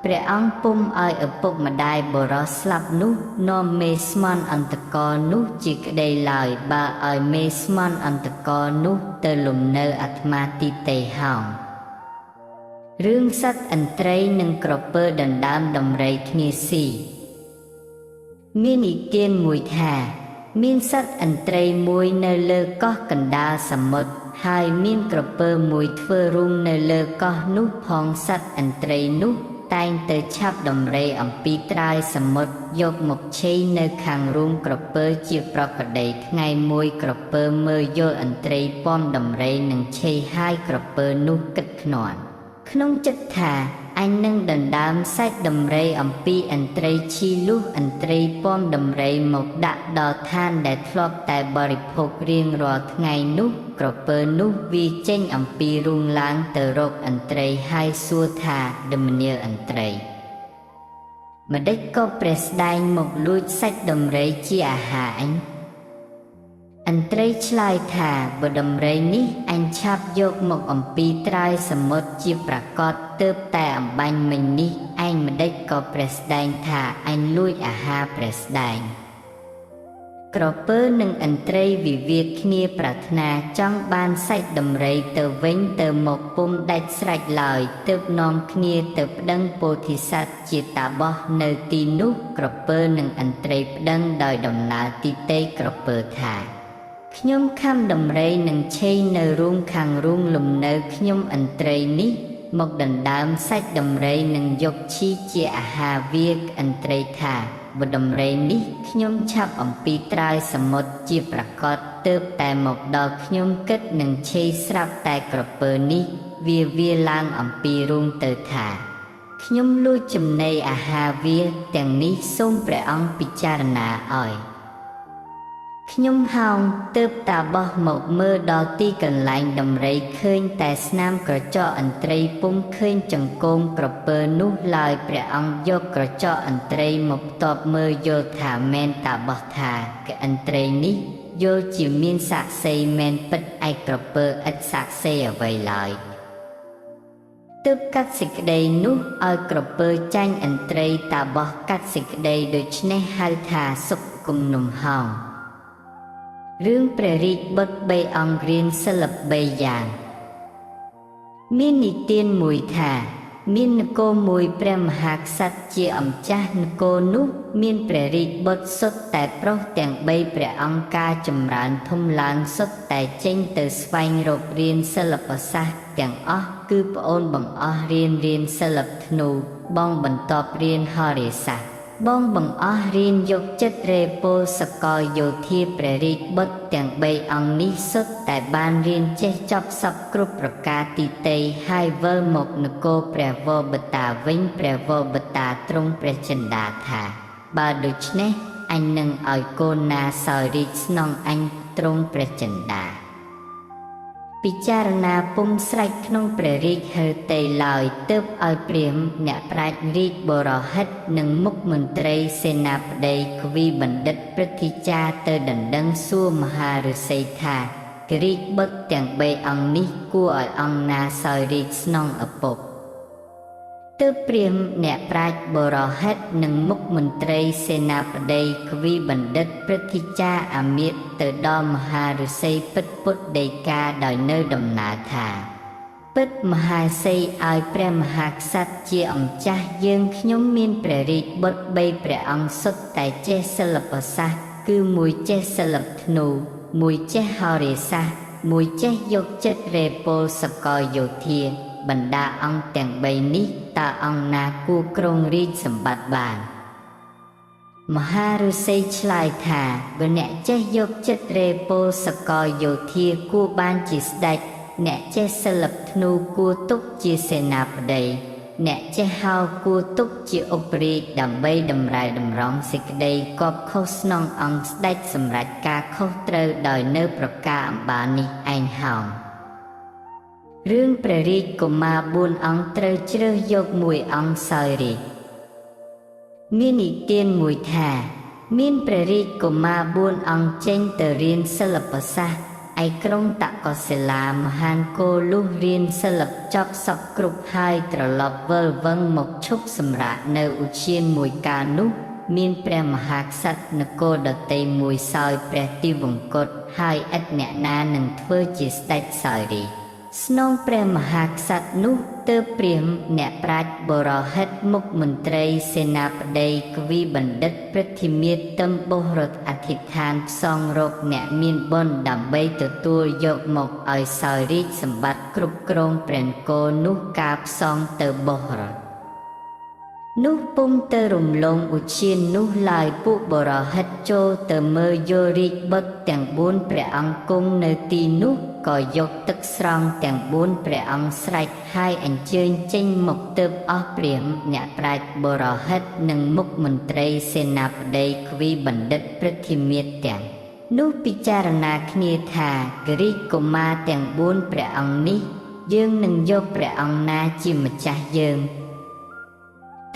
ព្រះអង្គពុំឲ្យឪពុកម្ដាយបុរសស្លាប់នោះនាំមេស្មន់អន្តករនោះជាក្តីឡើយបើឲ្យមេស្មន់អន្តករនោះទៅលំនៅអាត្មាទីតេហោងរឿងសត្វឥន្ទ្រីនិងក្រពើដណ្ដើមដំរីគ្នាស៊ីមាននិទានមួយថាមានសត្វឥន្ទ្រីមួយនៅលើកោះកណ្ដាលសមុទ្រហើយមានក្រពើមួយធ្វើរូងនៅលើកោះនោះផងសត្វឥន្ទ្រីនោះតែងទៅឆាប់ដំរីអំពីត្រើយសមុទ្រយកមកឆេយនៅខាងរូងក្រពើជាប្រកដីថ្ងៃមួយក្រពើមើលយល់ឥន្ទ្រីពំដំរីនឹងឆេយហើយក្រពើនោះគិតខ្នាន់ក្នុងចិត្តថាអញនឹងដណ្ដើមសាច់ដំរីអំពីឥន្ទ្រីឈីលុះឥន្ទ្រីពំដំរីមកដាក់ដល់ឋានដែលធ្លាប់តែបរិភោគរៀងរាល់ថ្ងៃនោះក្រពើនោះវាចេញអំពីរូងឡើងទៅរកឥន្ទ្រីហើយសួរថាដំណៀលឥន្ទ្រីម្ដេចក៏ព្រះស្ដែងមកលួចសាច់ដំរីជាអាហារអញឥន្ទ្រីឆ្លើយថាបើដំរីនេះអញឆាប់យកមកអំពីត្រើយសមុទ្រជាប្រកបទើបតែអំបាញ់មិញនេះឯងម្ដេចក៏ព្រះស្ដែងថាអញលួចអាហារព្រះស្ដែងក្រពើនិងឥន្ទ្រីវិវាទគ្នាប្រាថ្នាចង់បានសាច់ដំរីទៅវិញទៅមកពុំដាច់ស្រេចឡើយទើបនាំគ្នាទៅប្តឹងពោធិសត្វជាតាបសនៅទីនោះក្រពើនិងឥន្ទ្រីប្តឹងដោយដំណើរទីតេក្រពើថាខ្ញុំខំដំរីនឹងឆេយនៅរូងខាងរូងលំនៅខ្ញុំឥន្ទ្រីនេះមកដណ្ដើមសាច់ដំរីនឹងយកឈីជាអាហារវាឥន្ទ្រីថាបើដំរីនេះខ្ញុំឆាប់អំពីត្រើយសមុទ្រជាប្រកបទើបតែមកដល់ខ្ញុំគិតនឹងឆេយស្រាប់តែក្រពើនេះវាឡើងអំពីរូងទៅថាខ្ញុំលួចចំណីអាហារវាទាំងនេះសូមព្រះអង្គពិចារណាឲ្យខ្ញុំហោងទើបតាបោះមកមើលដល់ទីកន្លែងដំរីឃើញតែស្នាមក្រចកឥន្ទ្រីពុំឃើញចង្កូមក្រពើនោះឡើយព្រះអង្គយកក្រចកឥន្ទ្រីមកផ្ទាប់មើលយល់ថាមែនតាបោះថាកឥន្ទ្រីនេះយល់ជាមានសាក្សីមែនពិតឯក្រពើឥតសាក្សីអ្វីឡើយទើបកាត់សេចក្តីនោះឲ្យក្រពើចាញ់ឥន្ទ្រីតាបោះកាត់សេចក្តីដូច្នេះហៅថាសុខគំនុំហោងរឿងព្រះរាជបុត្រ3អង្គរៀនសិល្ប3យ៉ាងមាននិទានមួយថាមាននគរមួយព្រះមហាក្សត្រជាអម្ចាស់នគរនោះមានព្រះរាជបុត្រសុទ្ធតែប្រុសទាំង3ព្រះអង្គការចម្រើនធំឡើងសុទ្ធតែចេញទៅស្វែងរករៀនសិល្បសាស្ត្រទាំងអស់គឺប្អូនបង្អស់រៀនសិល្បធ្នូបងបន្ទាប់រៀនហោរាសាស្ត្របងបង្អស់រៀនយកចិត្តរេពលសកលយោធាព្រះរាជបុត្រទាំង3អង្គនេះសុទ្ធតែបានរៀនចេះចប់សពគ្រប់ប្រការទីតេហើយវិលមកនគរព្រះវរបតាវិញព្រះវរបតាទ្រង់ព្រះចិន្តាថាបើដូច្នេះអញនឹងឲ្យកូនណាសោយរាជស្នងអញទ្រង់ព្រះចិន្តាពិចារណាពុំស្រេចក្នុងព្រះរាជហឫទ័យឡើយទើបឲ្យព្រាហ្មណ៍អ្នកប្រាជ្ញរាជបរហិតនិងមុខមន្ត្រីសេនាបតីកវីបណ្ឌិតព្រឹទ្ធាចារ្យទៅដណ្ដឹងសួរមហាឫសីថារាជបុត្រទាំង3អង្គនេះគួរឲ្យអង្គណាសោយរាជស្នងឪពុកទើបព្រាហ្មណ៍អ្នកប្រាជ្ញបរហិតនិងមុខមន្ត្រីសេនាបតីកវីបណ្ឌិតព្រឹទ្ធាចារ្យអាមាត្យទៅដល់មហាឫសីពិតពុទ្ធដីកាដោយនៅដំណើរថាពិតមហាសីឲ្យព្រះមហាក្សត្រជាអម្ចាស់យើងខ្ញុំមានព្រះរាជបុត្រ3ព្រះអង្គសុទ្ធតែចេះសិល្បសាស្ត្រគឺមួយចេះសិល្បធ្នូមួយចេះហោរាសាស្ត្រមួយចេះយកចិត្តរេពលសកលយោធាបណ្ដាអង្គទាំង3នេះតើអង្គណាគួរគ្រងរាជសម្បត្តិបានមហាឫសីឆ្លើយថាបើអ្នកចេះយកចិត្តរេពលសកលយោធាគួរបានជាស្ដេចអ្នកចេះសិល្បធ្នូគួរទុកជាសេនាបតីអ្នកចេះហោគួរទុកជាឧបរាជដើម្បីតម្រែតម្រង់សេចក្តីកប់ខុសស្នងអង្គស្ដេចសម្រេចការខុសត្រូវដោយនៅប្រការអំបាលនេះឯងហោងរឿងព្រះរាជកុមារ4អង្គត្រូវជ្រើសយក1អង្គសោយរាជមាននិទានមួយថាមានព្រះរាជកុមារ4អង្គចេញទៅរៀនសិល្បសាស្ត្រឯ ឯក្រុងតកសិលាមហានគោលុះរៀនសិល្បចប់សពគ្រប់ហើយត្រឡប់វិលវឹងមកឈប់សម្រាកនៅឧទ្យានមួយកាលនោះមានព្រះមហាក្សត្រនគរដទៃមួយសោយព្រះទីវង្គតហើយឥតអ្នកណានឹងធ្វើជាស្ដេចសោយរាជស្នងព្រះមហាក្សត្រនោះទើបព្រាហ្មណ៍អ្នកប្រាជ្ញបរហិតមុខមន្ត្រីសេនាបតីកវីបណ្ឌិតព្រឹទ្ធាមាត្រទឹមបុរតអធិដ្ឋានផ្សងរកអ្នកមានបុណ្យដើម្បីទទួលយកមកឲ្យសោយរាជសម្បត្តិគ្រប់គ្រងព្រះនគរនោះការផ្សងទៅបុរតនោះពុំទៅរំលងឧទ្យាននោះឡើយពួកបរហិតចូលទៅមើលយករាជបុត្រទាំង4ព្រះអង្គគង់នៅទីនោះក៏យកទឹកស្រង់ទាំង4ព្រះអង្គស្រេចហើយអញ្ជើញចេញមកទើបអស់ព្រាហ្មណ៍អ្នកប្រាជ្ញបរហិតនិងមុខមន្ត្រីសេនាបតីកវីបណ្ឌិតព្រឹទ្ធាមាត្រទាំងនោះពិចារណាគ្នាថាគិរីកុមារទាំង4ព្រះអង្គនេះយើងនឹងយកព្រះអង្គណាជាម្ចាស់យើង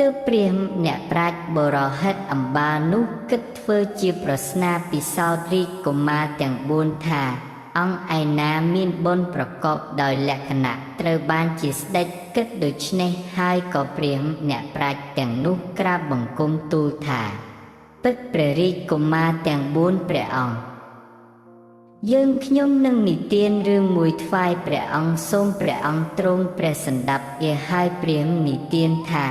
ទើបព្រាហ្មណ៍អ្នកប្រាជ្ញបរហិតអំបាលនោះគិតធ្វើជាប្រស្នាពិសោធន៍រាជកុមារទាំង4ថាអង្គឯណាមានបុណ្យប្រកបដោយលក្ខណៈត្រូវបានជាស្ដេចគិតដូច្នេះហើយក៏ព្រាហ្មណ៍អ្នកប្រាជ្ញទាំងនោះក្រាបបង្គំទូលថាពិតព្រះរាជកុមារទាំង4ព្រះអង្គយើងខ្ញុំនឹងនិទានរឿងមួយថ្វាយព្រះអង្គសូមព្រះអង្គទ្រង់ព្រះសណ្ដាប់វាហើយព្រាហ្មណ៍និទានថា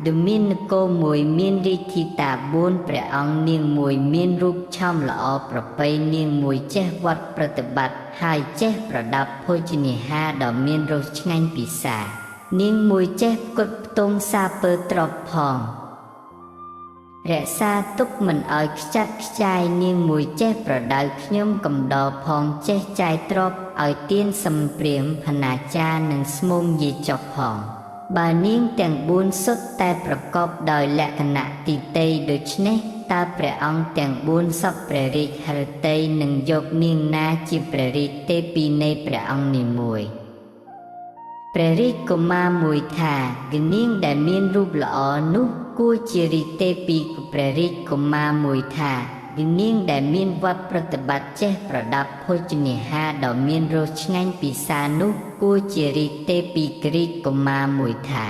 ដុមាននគរមួយមានរាជធីតា4ព្រះអង្គនាងមួយមានរូបឆោមល្អប្រពៃនាងមួយចេះវត្តប្រតិបត្តិហើយចេះប្រដាប់ភោជនាហារដ៏មានរសឆ្ងាញ់ពិសានាងមួយចេះផ្គត់ផ្ទង់សាពើទ្រព្យផងរក្សាទុកមិនឲ្យខ្ចាត់ខ្ចាយនាងមួយចេះប្រដៅខ្ញុំកំដរផងចេះចាយទ្រព្យឲ្យទានសំព្រាមផនាចារនិងស្មុំយាចុកផងបើនាងទាំង4សុទ្ធតែប្រកបដោយលក្ខណៈទីតីដូច្នេះតើព្រះអង្គទាំង4សពព្រះរាជហឫទ័យនឹងយកនាងណាជាព្រះរាជទេពីនៃព្រះអង្គនីមួយព្រះរាជកុមារមួយថាគនាងដែលមានរូបល្អនោះគួរជារាជទេពីព្រះរាជកុមារមួយថាគនាងដែលមានវត្តប្រតិបត្តិចេះប្រដាប់ភោជនាហារដ៏មានរសឆ្ងាញ់ពិសានោះគួរជារាជទេពីរាជកុមារមួយថា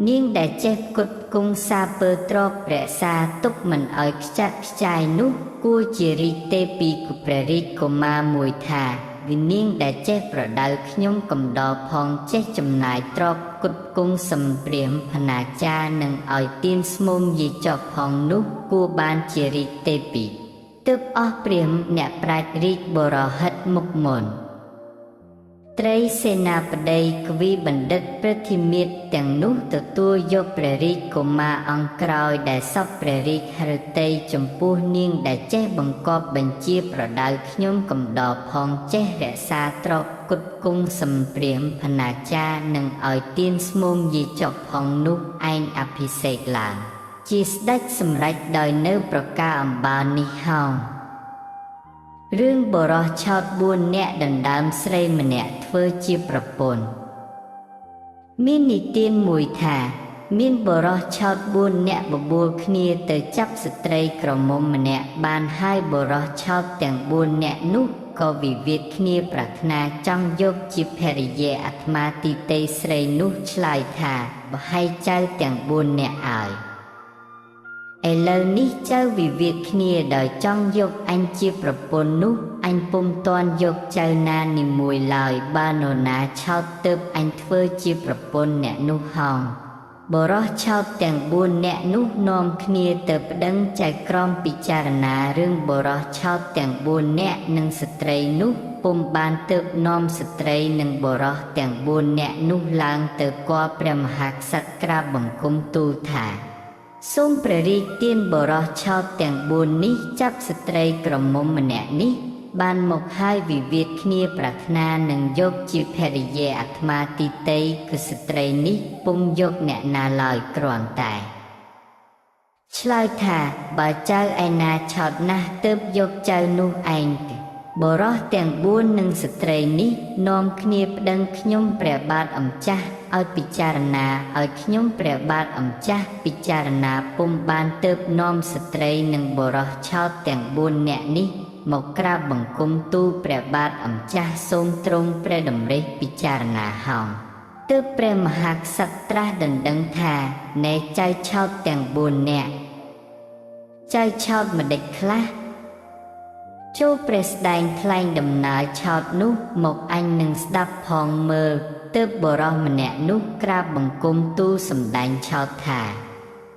នាងដែលចេះផ្គត់ផ្គង់សាពើទ្រព្យរក្សាទុកមិនឲ្យខ្ចាត់ខ្ចាយនោះគួរជារាជទេពីព្រះរាជកុមារមួយថាវិនាងដែលចេះប្រដៅខ្ញុំកំដរផងចេះចំណាយទ្រព្យផ្គត់ផ្គង់សំព្រាមផនាចារនិងឲ្យទានស្មុំយាចុកផងនោះគួរបានជារាជទេពីទើបអស់ព្រាហ្មណ៍អ្នកប្រាជ្ញរាជបរហិតមុខមុនត្រីសេនាបតីកវីបណ្ឌិតព្រឹទ្ធាមាត្រទាំងនោះទទួលយកព្រះរាជកុមារអង្គក្រោយដែលសពព្រះរាជហឫទ័យចំពោះនាងដែលចេះបង្គាប់បញ្ជាប្រដៅខ្ញុំកំដរផងចេះរក្សាទ្រព្យផ្គត់ផ្គង់សំព្រាមផនាចារនិងឲ្យទានស្មុំយាចុកផងនោះឯងអភិសេកឡើងជាស្ដេចសម្រេចដោយនៅប្រការអំបាលនេះហោងរឿងបរោះឆោត4នាក់ដណ្ដើមស្រីម្នាក់ធ្វើជាប្រពន្ធមាននិទានមួយថាមានបរោះឆោត4នាក់បបួលគ្នាទៅចាប់ស្ត្រីក្រមុំម្នាក់បានហើយបរោះឆោតទាំង4នាក់នោះក៏វិវាទគ្នាប្រាថ្នាចង់យកជាភរិយាអាត្មាទីតីស្រីនោះឆ្លើយថាបហែចៅទាំង4នាក់ឲ្យឥឡូវនេះចៅវិវាទគ្នាដោយចង់យកអញជាប្រពន្ធនោះអញពុំទាន់យកចៅណានីមួយឡើយបើនរណាឆោតទើបអញធ្វើជាប្រពន្ធអ្នកនោះហោងបរោះឆោតទាំង4នាក់នោះនាំគ្នាទៅប្តឹងចៅក្រមពិចារណារឿងបរោះឆោតទាំង4នាក់និងស្ត្រីនោះពុំបានទើបនាំស្ត្រីនិងបរោះទាំង4នាក់នោះឡើងទៅគាល់ព្រះមហាក្សត្រក្រាបបង្គំទូលថាសូមព្រះរាជទានបរោះឆោតទាំង4នេះចាប់ស្ត្រីក្រមុំម្នាក់នេះបានមកហើយវិវាទគ្នាប្រាថ្នានឹងយកជាភរិយាអាត្មាទីតីគឺស្ត្រីនេះពុំយកអ្នកណាឡើយគ្រាន់តែឆ្លើយថាបើចៅឯណាឆោតណាស់ទើបយកចៅនោះឯងទេបរោះទាំង4និងស្ត្រីនេះនាំគ្នាប្តឹងខ្ញុំព្រះបាទអម្ចាស់ឲ្យពិចារណាឲ្យខ្ញុំព្រះបាទអម្ចាស់ពិចារណាពុំបានទើបនាំស្ត្រីនិងបរោះឆោតទាំង4នាក់នេះ មកក្រាបបង្គំទូលព្រះបាទអម្ចាស់សូមទ្រង់ព្រះតម្រិះពិចារណាហោងទើបព្រះមហាក្សត្រត្រាស់ដណ្ដឹងថាណែចៅឆោតទាំង4នាក់ចៅឆោតម្ដេចខ្លះចូលព្រះស្ដែងថ្លែងដំណើរឆោតនោះមកអញនឹងស្ដាប់ផងមើលទើបបុរសម្នាក់នោះក្រាបបង្គំទូលសម្ដែងឆោតថា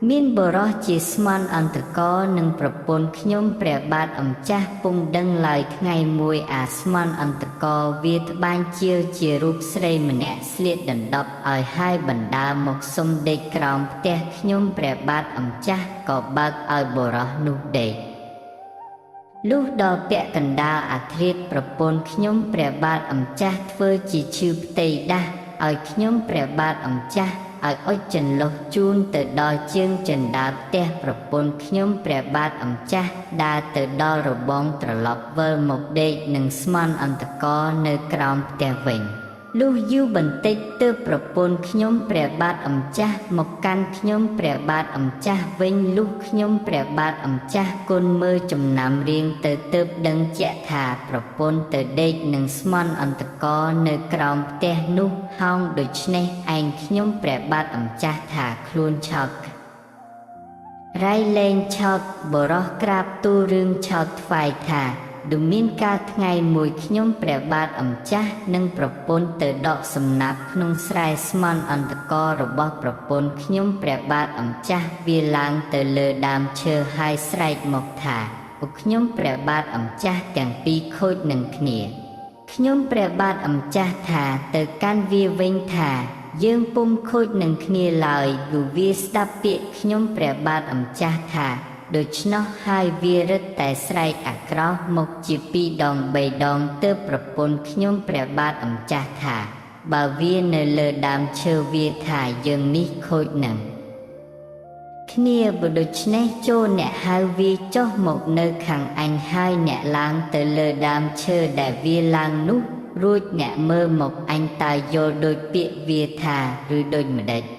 មានបុរសជាស្មន់អន្តកនឹងប្រពន្ធខ្ញុំព្រះបាទអម្ចាស់ពុំដឹងឡើយថ្ងៃមួយអាស្មន់អន្តកវាត្បាញជាវជារូបស្រីម្នាក់ស្លៀកដណ្ដប់ឲ្យហើយបណ្ដាមកសុំដេកក្រោមផ្ទះខ្ញុំព្រះបាទអម្ចាស់ក៏បើកឲ្យបុរសនោះដេកលុះដល់ពាក់កណ្ដាលអាធ្រាត្រប្រពន្ធខ្ញុំព្រះបាទអម្ចាស់ធ្វើជាឈឺផ្ទៃដាស់ឲ្យខ្ញុំព្រះបាទអម្ចាស់ឲ្យអុជចន្លុះជូនទៅដល់ជើងចិន្តាផ្ទះប្រពន្ធខ្ញុំព្រះបាទអម្ចាស់ដើរទៅដល់របងត្រឡប់វិលមកដេកនឹងស្មន់អន្តកនៅក្រោមផ្ទះវិញលុះយូរបន្តិចទើបប្រពន្ធខ្ញុំព្រះបាទអម្ចាស់មកកាន់ខ្ញុំព្រះបាទអម្ចាស់វិញលុះខ្ញុំព្រះបាទអម្ចាស់គុណមើលចំណាំរៀងទៅទើបដឹងជាក់ថាប្រពន្ធទៅដេកនឹងស្មន់អន្តកនៅក្រោមផ្ទះនោះហោងដូច្នេះឯងខ្ញុំព្រះបាទអម្ចាស់ថាខ្លួនឆោតរៃលែងឆោតបរោះក្រាបទូលរឿងឆោតថ្វាយថាដូចមានការថ្ងៃមួយខ្ញុំព្រះបាទអម្ចាស់និងប្រពន្ធទៅដកសំណាប់ក្នុងស្រែស្មន់អន្តករបស់ប្រពន្ធខ្ញុំព្រះបាទអម្ចាស់វាឡើងទៅលើដើមឈើហើយស្រែកមកថាពួកខ្ញុំព្រះបាទអម្ចាស់ទាំងពីរខូចនឹងគ្នាខ្ញុំព្រះបាទអម្ចាស់ថាទៅកាន់វាវិញថាយើងពុំខូចនឹងគ្នាឡើយគឺវាស្ដាប់ពាក្យខ្ញុំព្រះបាទអម្ចាស់ថាដូច្នោះហើយវារឹតតែស្រែកអាក្រោះមកជា2 ដង 3 ដងទើបប្រពន្ធខ្ញុំព្រះបាទអម្ចាស់ថាបើវានៅលើដើមឈើវាថាយើងនេះខូចនឹងគ្នាបើដូច្នេះចូលអ្នកហៅវាចុះមកនៅខាងអញហើយអ្នកឡើងទៅលើដើមឈើដែលវាឡើងនោះរួចអ្នកមើលមកអញតើយល់ដូចពាក្យវាថាឬដូចម្ដេច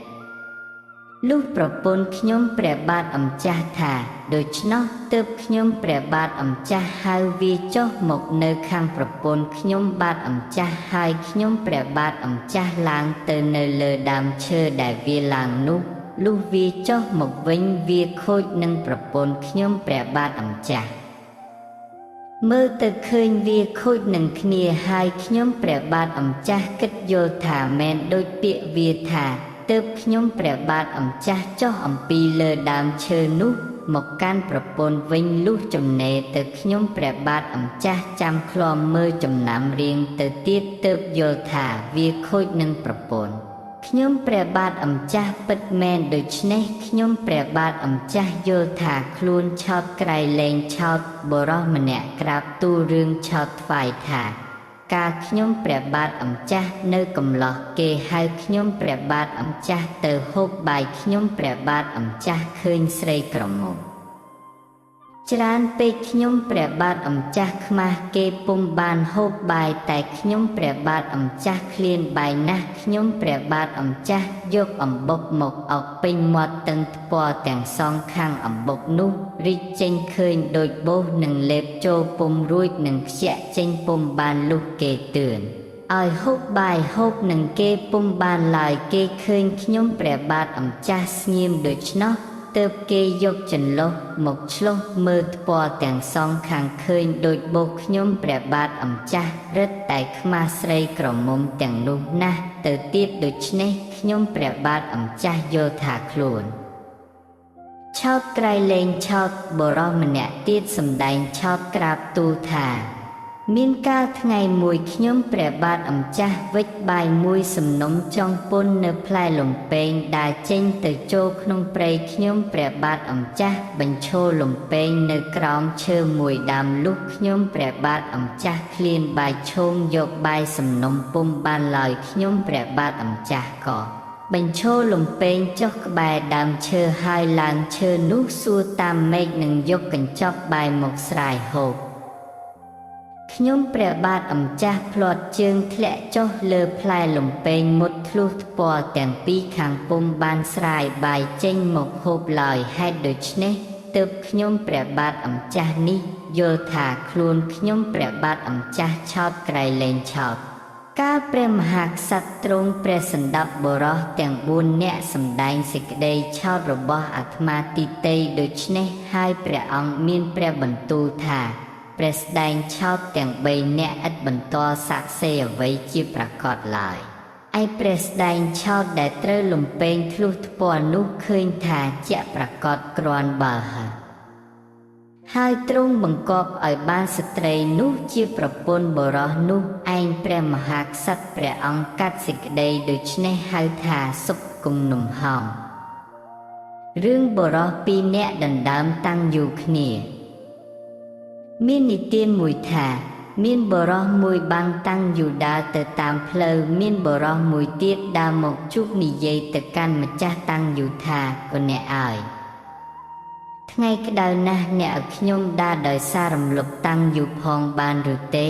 លុះប្រពន្ធខ្ញុំព្រះបាទអម្ចាស់ថាដូច្នោះទើបខ្ញុំព្រះបាទអម្ចាស់ហៅវាចុះមកនៅខាងប្រពន្ធខ្ញុំបាទអម្ចាស់ហើយខ្ញុំព្រះបាទអម្ចាស់ឡើងទៅនៅលើដើមឈើដែលវាឡើងនោះលុះវាចុះមកវិញវាខូចនឹងប្រពន្ធខ្ញុំព្រះបាទអម្ចាស់មើលទៅឃើញវាខូចនឹងគ្នាហើយខ្ញុំព្រះបាទអម្ចាស់គិតយល់ថាមែនដូចពាក្យវាថាទើបខ្ញុំព្រះបាទអម្ចាស់ចុះអំពីលើដើមឈើនោះមកកាន់ប្រពន្ធវិញលុះចំណេរទៅខ្ញុំព្រះបាទអម្ចាស់ចាំឃ្លាំមើលចំណាំរៀងទៅទៀតទើបយល់ថាវាខូចនឹងប្រពន្ធខ្ញុំព្រះបាទអម្ចាស់ពិតមែនដូច្នេះខ្ញុំព្រះបាទអម្ចាស់យល់ថាខ្លួនឆោតក្រៃលែងឆោតបរោះម្នាក់ក្រាបទូលរឿងឆោតថ្វាយថាកាលខ្ញុំព្រះបាទអម្ចាស់នៅកំឡោះគេហៅខ្ញុំព្រះបាទអម្ចាស់ទៅហូបបាយខ្ញុំព្រះបាទអម្ចាស់ឃើញស្រីក្រមុំច្រើនពេកខ្ញុំព្រះបាទអម្ចាស់ខ្មាស់គេពុំបានហូបបាយតែខ្ញុំព្រះបាទអម្ចាស់ឃ្លានបាយណាស់ខ្ញុំព្រះបាទអម្ចាស់យកអំបុកមកអោបពេញមាត់ទាំងថ្ពាល់ទាំងសងខាងអំបុកនោះរីកចេញឃើញដូចបោសនឹងលេបចូលពុំរួចនឹងខ្ជាក់ចេញពុំបានលុះគេទឿនឲ្យហូបបាយហូបនឹងគេពុំបានឡើយគេឃើញខ្ញុំព្រះបាទអម្ចាស់ស្ងៀមដូច្នោះទើបគេយកចន្លុះមកឆ្លុះមើលថ្ពាល់ទាំងសងខាងឃើញដូចបោកខ្ញុំព្រះបាទអម្ចាស់រឹតតែខ្មាស់ស្រីក្រមុំទាំងនោះណាស់ទៅទៀតដូច្នេះខ្ញុំព្រះបាទអម្ចាស់យល់ថាខ្លួនឆោតក្រៃលែងឆោតបរោះម្នាក់ទៀតសម្ដែងឆោតក្រាបទូលថាមានកាលថ្ងៃមួយខ្ញុំព្រះបាទអម្ចាស់វិចបាយមួយសំណុំចង់ពុននៅផ្លែលំពែងដើរចេញទៅចូលក្នុងព្រៃខ្ញុំព្រះបាទអម្ចាស់បញ្ឈរលំពែងនៅក្រោមឈើមួយដើមលុះខ្ញុំព្រះបាទអម្ចាស់ឃ្លានបាយឈោងយកបាយសំណុំពុំបានឡើយខ្ញុំព្រះបាទអម្ចាស់ក៏បញ្ឈរលំពែងចុះក្បែរដើមឈើហើយឡើងឈើនោះសួរតាមមេឃនឹងយកកញ្ចប់បាយមកស្រាយហូបខ្ញុំព្រះបាទអម្ចាស់ផ្លាត់ជើងធ្លាក់ចុះលើផ្លែលំពែងមុតធ្លុះថ្ពាល់ទាំងពីរខាងពុំបានស្រាយបាយចេញមកហូបឡើយហេតុដូច្នេះទើបខ្ញុំព្រះបាទអម្ចាស់នេះ យល់ថាខ្លួនខ្ញុំព្រះបាទអម្ចាស់ឆោតក្រៃលែងឆោតកាលព្រះមហាក្សត្រទ្រង់ព្រះសណ្ដាប់បុរសទាំង4នាក់សម្ដែងសេចក្តីឆោតរបស់អាត្មាទីតីដូច្នេះហើយព្រះអង្គមានព្រះបន្ទូលថាព្រះស្ដែងឆោតទាំង3នាក់ឥតបន្តសាក់សេអ្វីជាប្រកបឡើយឯព្រះស្ដែងឆោតដែលត្រូវលំពេងធ្លុះថ្ពាល់នោះឃើញថាជាក់ប្រកបគ្រាន់បើហើយទ្រង់បង្គាប់ឲ្យបានស្ត្រីនោះជាប្រពន្ធបុរសនោះឯងព្រះមហាក្សត្រព្រះអង្គកាត់សេចក្តីដូច្នេះហៅថាសុបគំនុំហោរឿងបុរស2នាក់ដណ្ដើមតាំងយូរគ្នាមាននិទានមួយថាមានបុរសមួយបាំងតាំងយូដើរទៅតាមផ្លូវមានបុរសមួយទៀតដើរមកជួបនិយាយទៅកាន់ម្ចាស់តាំងយូថាកូនអ្នកអើយថ្ងៃក្តៅណាស់អ្នកឲ្យខ្ញុំដើរដោយសាររំលឹកតាំងយូផងបានឬទេ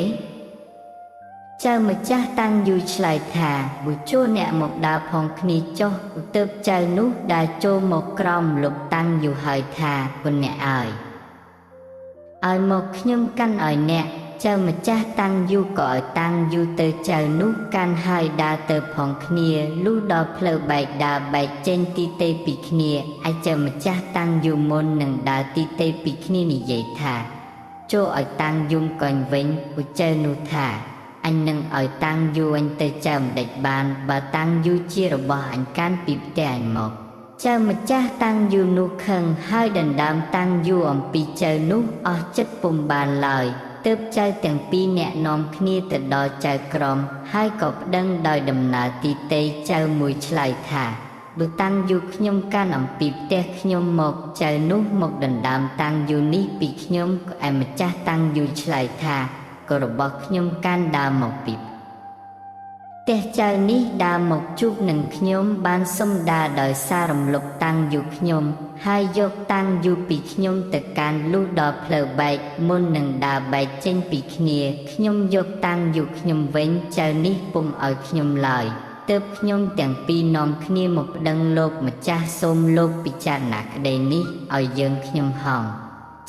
ចៅម្ចាស់តាំងយូឆ្លើយថាបុជួអ្នកមកដើរផងគ្នាចុះទើបចៅនោះដើរចូលមកក្រោមលុបតាំងយូហើយថាកូនអ្នកអើយឲ្យមកខ្ញុំកាន់ឲ្យអ្នកចៅម្ចាស់តាំងយូក៏ឲ្យតាំងយូទៅចៅនោះកាន់ហើយដើរទៅផងគ្នាលុះដល់ផ្លូវបែកដើរបែកចេញទីទេពីគ្នាឯចៅម្ចាស់តាំងយូមុននឹងដើរទីទេពីគ្នានិយាយថាចូលឲ្យតាំងយូកញ្ញវិញពួកចៅនោះថាអញនឹងឲ្យតាំងយូអញទៅចៅមិនដេចបានបើតាំងយូជារបស់អញកាន់ពីផ្ទះអញមកចៅម្ចាស់តាំងយូនោះខឹងហើយដណ្ដើមតាំងយូអំពីចៅនោះអស់ចិត្តពុំបានឡើយទើបចៅទាំងពីរអ្នកនាំគ្នាទៅដល់ចៅក្រមហើយក៏ប្តឹងដោយដំណើរទីតីចៅមួយឆ្លើយថាបើតាំងយូខ្ញុំកាន់អំពីផ្ទះខ្ញុំមកចៅនោះមកដណ្ដើមតាំងយូនេះពីខ្ញុំឯម្ចាស់តាំងយូឆ្លើយថាក៏របស់ខ្ញុំកាន់ដើរមកពីផ្ទះចៅនេះដើរមកជួបនឹងខ្ញុំបានសុំដើរដោយសាររំលឹកតាំងយូខ្ញុំហើយយកតាំងយូពីខ្ញុំទៅកាន់លុះដល់ផ្លូវបែកមុននឹងដើរបែកចេញពីគ្នាខ្ញុំយកតាំងយូខ្ញុំវិញចៅនេះពុំឲ្យខ្ញុំឡើយទើបខ្ញុំទាំងពីរនាំគ្នាមកប្តឹងលោកម្ចាស់សូមលោកពិចារណាក្តីនេះឲ្យយើងខ្ញុំហង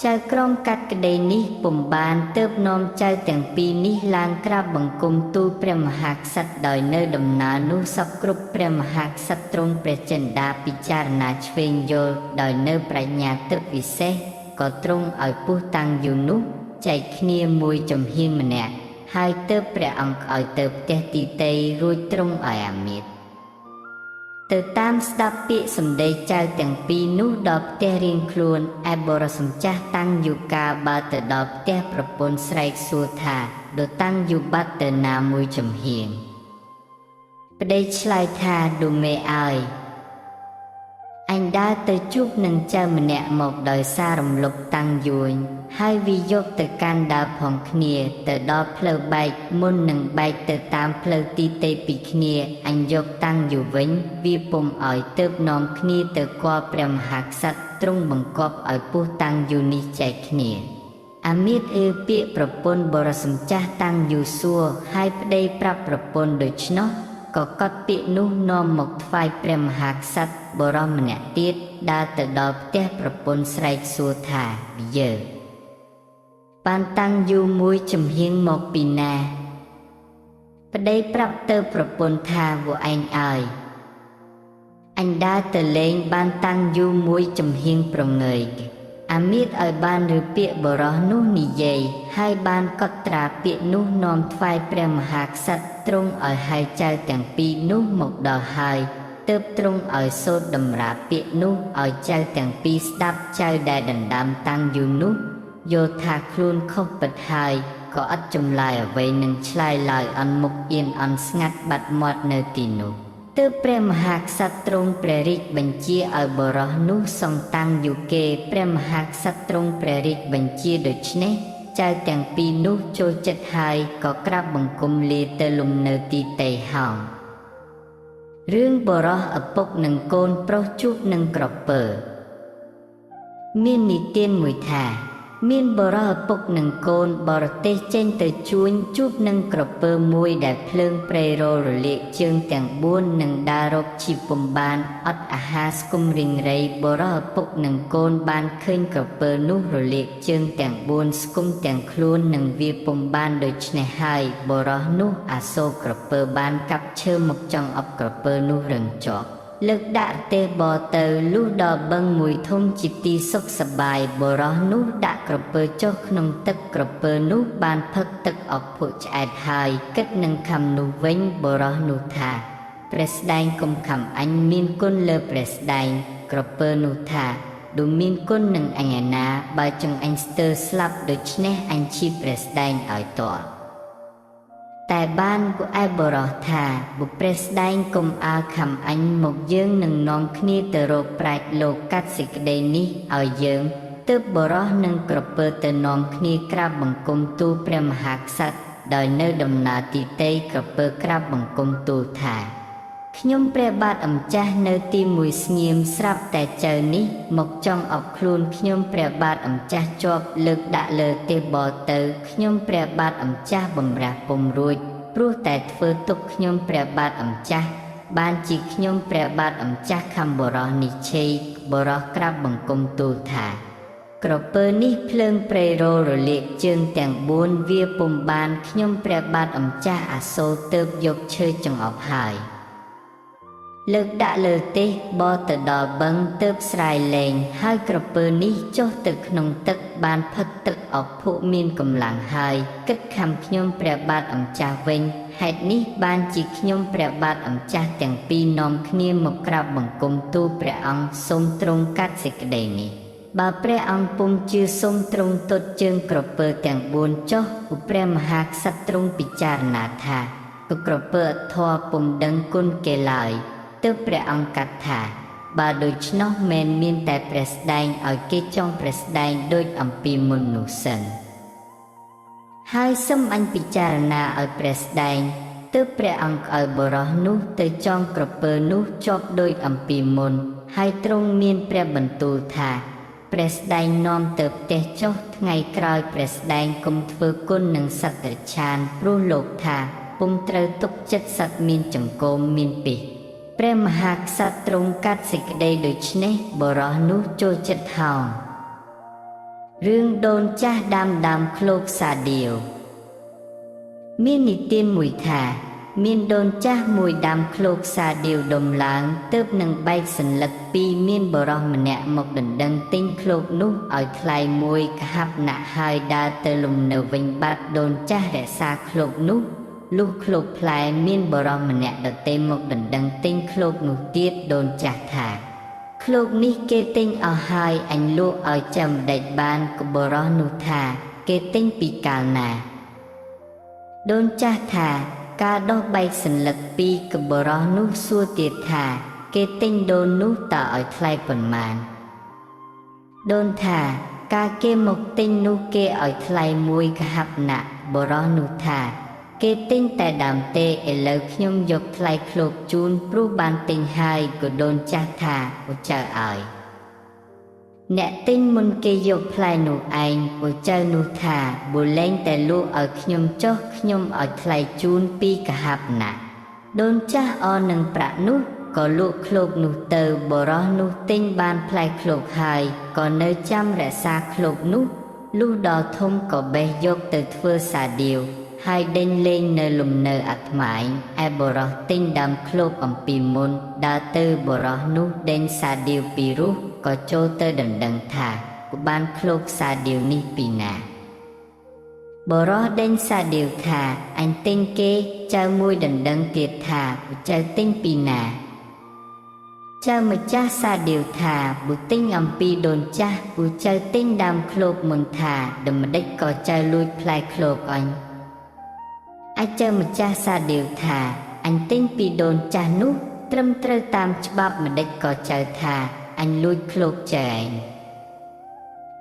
ចៅក្រមកាត់ក្តីនេះពុំបានទើបនាំចៅទាំងពីរនេះឡើងក្រាបបង្គំទូលព្រះមហាក្សត្រដោយនៅដំណើរនោះសពគ្រប់ព្រះមហាក្សត្រទ្រង់ព្រះចិន្តាពិចារណាឆ្វេងយល់ដោយនៅប្រាជ្ញាទឹកវិសេសក៏ទ្រង់ឲ្យពុះតាំងយូនោះចែកគ្នាមួយចំហៀងម្នាក់ហើយទើបព្រះអង្គឲ្យទៅផ្ទះទីតីរួចទ្រង់ឲ្យអាមាត្យទៅតាមស្ដាប់ពាក្យសម្ដីចៅទាំងពីរនោះដល់ផ្ទះរៀងខ្លួនឯបុរសម្ចាស់តាំងយូកាបើទៅដល់ផ្ទះប្រពន្ធស្រែកសួរថាដូចតាំងយូបាត់ទៅណាមួយចំហៀងប្តីឆ្លើយថាដូមេអើយអញដើរទៅជួបនឹងចៅម្នាក់មកដោយសាររំលឹកតាំងយូញហើយវាយកទៅកាន់ដើរផងគ្នាទៅដល់ផ្លូវបែកមុននឹងបែកទៅតាមផ្លូវទីទេពីគ្នាអញយកតាំងយូវិញវាពុំឲ្យទើបនាំគ្នាទៅគាល់ព្រះមហាក្សត្រទ្រង់បង្គាប់ឲ្យពុះតាំងយូនេះចែកគ្នាអាមាត្យពាក្យប្រពន្ធបរិសម្ចាស់តាំងយូសួរហើយប្តីប្រាប់ប្រពន្ធដូច្នោះក៏កត់ពាក្យនោះនាំមកថ្វាយព្រះមហាក្សត្របរិសម្នាក់ទៀតដើរទៅដល់ផ្ទះប្រពន្ធស្រែកសួរថាយើបានតាំងយូមួយចំហៀងមកពីណាប្តីប្រាប់ទៅប្រពន្ធថាវឯងអើយអញដើរទៅលេងបានតាំងយូមួយចំហៀងប្រងើយអាមាត្យឲ្យបានឬពាក្យបរោះនោះនិយាយហើយបានកត់ត្រាពាក្យនោះនាំថ្វាយព្រះមហាក្សត្រទ្រង់ឲ្យហៅចៅទាំងពីរនោះមកដល់ហើយទើបទ្រង់ឲ្យសូត្រតម្រាពាក្យនោះឲ្យចៅទាំងពីរស្ដាប់ចៅដែលដណ្ដើមតាំងយូនោះយល់ថាខ្លួនខុសពិតហើយក៏ឥតចម្លើយអ្វីនឹងឆ្លើយឡើយអន់មុខអៀនអន់ស្ងាត់បាត់មាត់នៅទីនោះទើបព្រះមហាក្សត្រទ្រង់ព្រះរាជបញ្ជាឲ្យបរិសនោះសង់តាំងយូគេព្រះមហាក្សត្រទ្រង់ព្រះរាជបញ្ជាដូច្នេះចៅទាំងពីរនោះចូលចិត្តហើយក៏ក្រាបបង្គំលាទៅលំនៅទីតីហោងរឿងបរិសឪពុកនិងកូនប្រុសជួបនឹងក្រពើមាននិទានមួយថា មានបរិះឪពុកនិងកូនបរទេសចេញទៅជួញជួបនឹងក្រពើមួយដែលភ្លើងព្រៃរលរលាកជើងទាំង4និងដើររកជីពុំបានអត់អាហារស្គមរិងរៃបរិះឪពុកនិងកូនបានឃើញក្រពើនោះរលាកជើងទាំង4ស្គមទាំងខ្លួននិងវាពុំបានដូច្នេះហើយបរិះនោះអាសូរក្រពើបានកាប់ឈើមកចង់អប់ក្រពើនោះរឹងជាប់លើកដាក់ទេបទៅលុះដល់បឹងមួយធំជាទីសុខសប្បាយបរោះនោះដាក់ក្រពើចុះក្នុងទឹកក្រពើនោះបានផឹកទឹកអកភក់ឆ្អែតហើយគិតនឹងខំនោះវិញបរោះនោះថាព្រះស្ដែងកុំខំអញមានគុណលើព្រះស្ដែងក្រពើនោះថាឌូមានគុណនឹងអញឯណាបើចង់អញស្ទើរស្លាប់ដូច្នេះអញឈីព្រះស្ដែងឲ្យតល់តែបានពួកឯបរោះថាបុព្រះស្ដែងកុំអាលខំអញមកយើងនឹងនាំគ្នាទៅរកប្រាជ្ញលោកកាត់សេចក្តីនេះឲ្យយើងទើបបរោះនឹងក្រពើទៅនាំគ្នាក្រាបបង្គំទូលព្រះមហាក្សត្រដោយនៅដំណើរទីតីក្រពើក្រាបបង្គំទូលថាខ្ញុំព្រះបាទអម្ចាស់នៅទីមួយស្ងៀមស្រាប់តែចៅនេះមកចង់អបខ្លួនខ្ញុំព្រះបាទអម្ចាស់ជាប់លើកដាក់លើទេបទៅខ្ញុំព្រះបាទអម្ចាស់បំរះពុំរួចព្រោះតែធ្វើទុកខ្ញុំព្រះបាទអម្ចាស់បានជាខ្ញុំព្រះបាទអម្ចាស់ខំបរោះនេះឆេបរោះក្រាបបង្គំទូលថាក្រពើនេះភ្លើងព្រៃរលរលាកជើងទាំង4វាពុំបានខ្ញុំព្រះបាទអម្ចាស់អាសូរទើបយកឈើចង្អុបហើយលើកដាក់លើទេសបទៅដល់បឹងទើបស្រាយលែងហើយក្រពើនេះចុះទៅក្នុងទឹកបានផឹកទឹកអកភក់មានកម្លាំងហើយគិតខំខ្ញុំព្រះបាទអម្ចាស់វិញហេតុនេះបានជាខ្ញុំព្រះបាទអម្ចាស់ទាំងពីរនាំគ្នាមកក្រាបបង្គំទូលព្រះអង្គសូមទ្រង់កាត់សេចក្តីនេះបើព្រះអង្គពុំជឿសូមទ្រង់ទតជើងក្រពើទាំង4ចុះព្រះមហាក្សត្រទ្រង់ពិចារណាថាក្រពើអធរពុំដឹងគុណគេឡើយទើបព្រះអង្គកាត់ថាបើដូច្នោះមែនមានតែព្រះស្ដែងឲ្យគេចង់ព្រះស្ដែងដូចអំពីមុននោះសិនហើយសឹមអញពិចារណាឲ្យព្រះស្ដែងទើបព្រះអង្គឲ្យបរោះនោះទៅចងក្រពើនោះជាប់ដូចអំពីមុនហើយទ្រង់មានព្រះបន្ទូលថាព្រះស្ដែងនាំទៅផ្ទះចុះថ្ងៃក្រោយព្រះស្ដែងកុំធ្វើគុណនឹងសត្វត្រឆានព្រោះលោកថាពុំត្រូវទុកចិត្តសត្វមានចង្កូមមានពិសព្រះមហាក្សត្រទ្រង់កាត់សេចក្តីដូច្នេះបរោះនោះចូលចិត្តហោងរឿងដូនចាស់ដើមឃ្លោកសាដៀវមាននិទានមួយថាមានដូនចាស់មួយដាំឃ្លោកសាដៀវដុំឡើងទើបនឹងបែកសន្លឹកពីរមានបរោះម្នាក់មកដណ្ដឹងទិញឃ្លោកនោះឲ្យថ្លៃមួយកហាប់ណាស់ហើយដើរទៅលំនៅវិញបាត់ដូនចាស់រក្សាឃ្លោកនោះលុះឃ្លោកផ្លែមានបរោះម្នាក់ដតេមកដណ្ដឹងទិញឃ្លោកនោះទៀតដូនចាស់ថាឃ្លោកនេះគេទិញអស់ហើយអញលក់ឲ្យចាំដេចបានក៏បរោះនោះថាគេទិញពីកាលណាដូនចាស់ថាការដោះបែកសន្លឹកពីកបរោះនោះសួរទៀតថាគេទិញដូននោះតើឲ្យថ្លៃប៉ុន្មានដូនថាការគេមកទិញនោះគេឲ្យថ្លៃមួយកហាប់ណាក់បរោះនោះថាគេទិញតែដើមទេឥឡូវខ្ញុំយកថ្លៃឃ្លោកជូនព្រោះបានទិញហើយក៏ដូនចាស់ថាអូចៅឲ្យអ្នកទិញមុនគេយកផ្លែនោះឯងអូចៅនោះថាបើលែងតែលក់ឲ្យខ្ញុំចុះខ្ញុំឲ្យថ្លៃជូនពីកហាប់ណាស់ដូនចាស់អរនឹងប្រាក់នោះក៏លក់ឃ្លោកនោះទៅបរោះនោះទិញបានផ្លែឃ្លោកហើយក៏នៅចាំរក្សាឃ្លោកនោះលុះដល់ធំក៏បេះយកទៅធ្វើសាដៀវហើយដេញលេងនៅលំនៅអាត្មាឯងឯបរោះទិញដើមឃ្លោកអំពីមុនដើរទៅបរោះនោះដេញសាដៀវពីរោះក៏ចូលទៅដណ្ដឹងថាក៏បានឃ្លោកសាដៀវនេះពីណាបរោះដេញសាដៀវថាអញទិញគេចៅមួយដណ្ដឹងទៀតថាចៅទិញពីណាចៅម្ចាស់សាដៀវថាបុទិញអំពីដូនចាស់ពូចៅទិញដើមឃ្លោកមុនថាដូចម្ដេចក៏ចៅលួចផ្លែឃ្លោកអញអាចើម្ចាស់សាដៀវថាអញទិញពីដូនចាស់នោះត្រឹមត្រូវតាមច្បាប់ម្ដេចក៏ចៅថាអញលួចឃ្លោកចៅឯង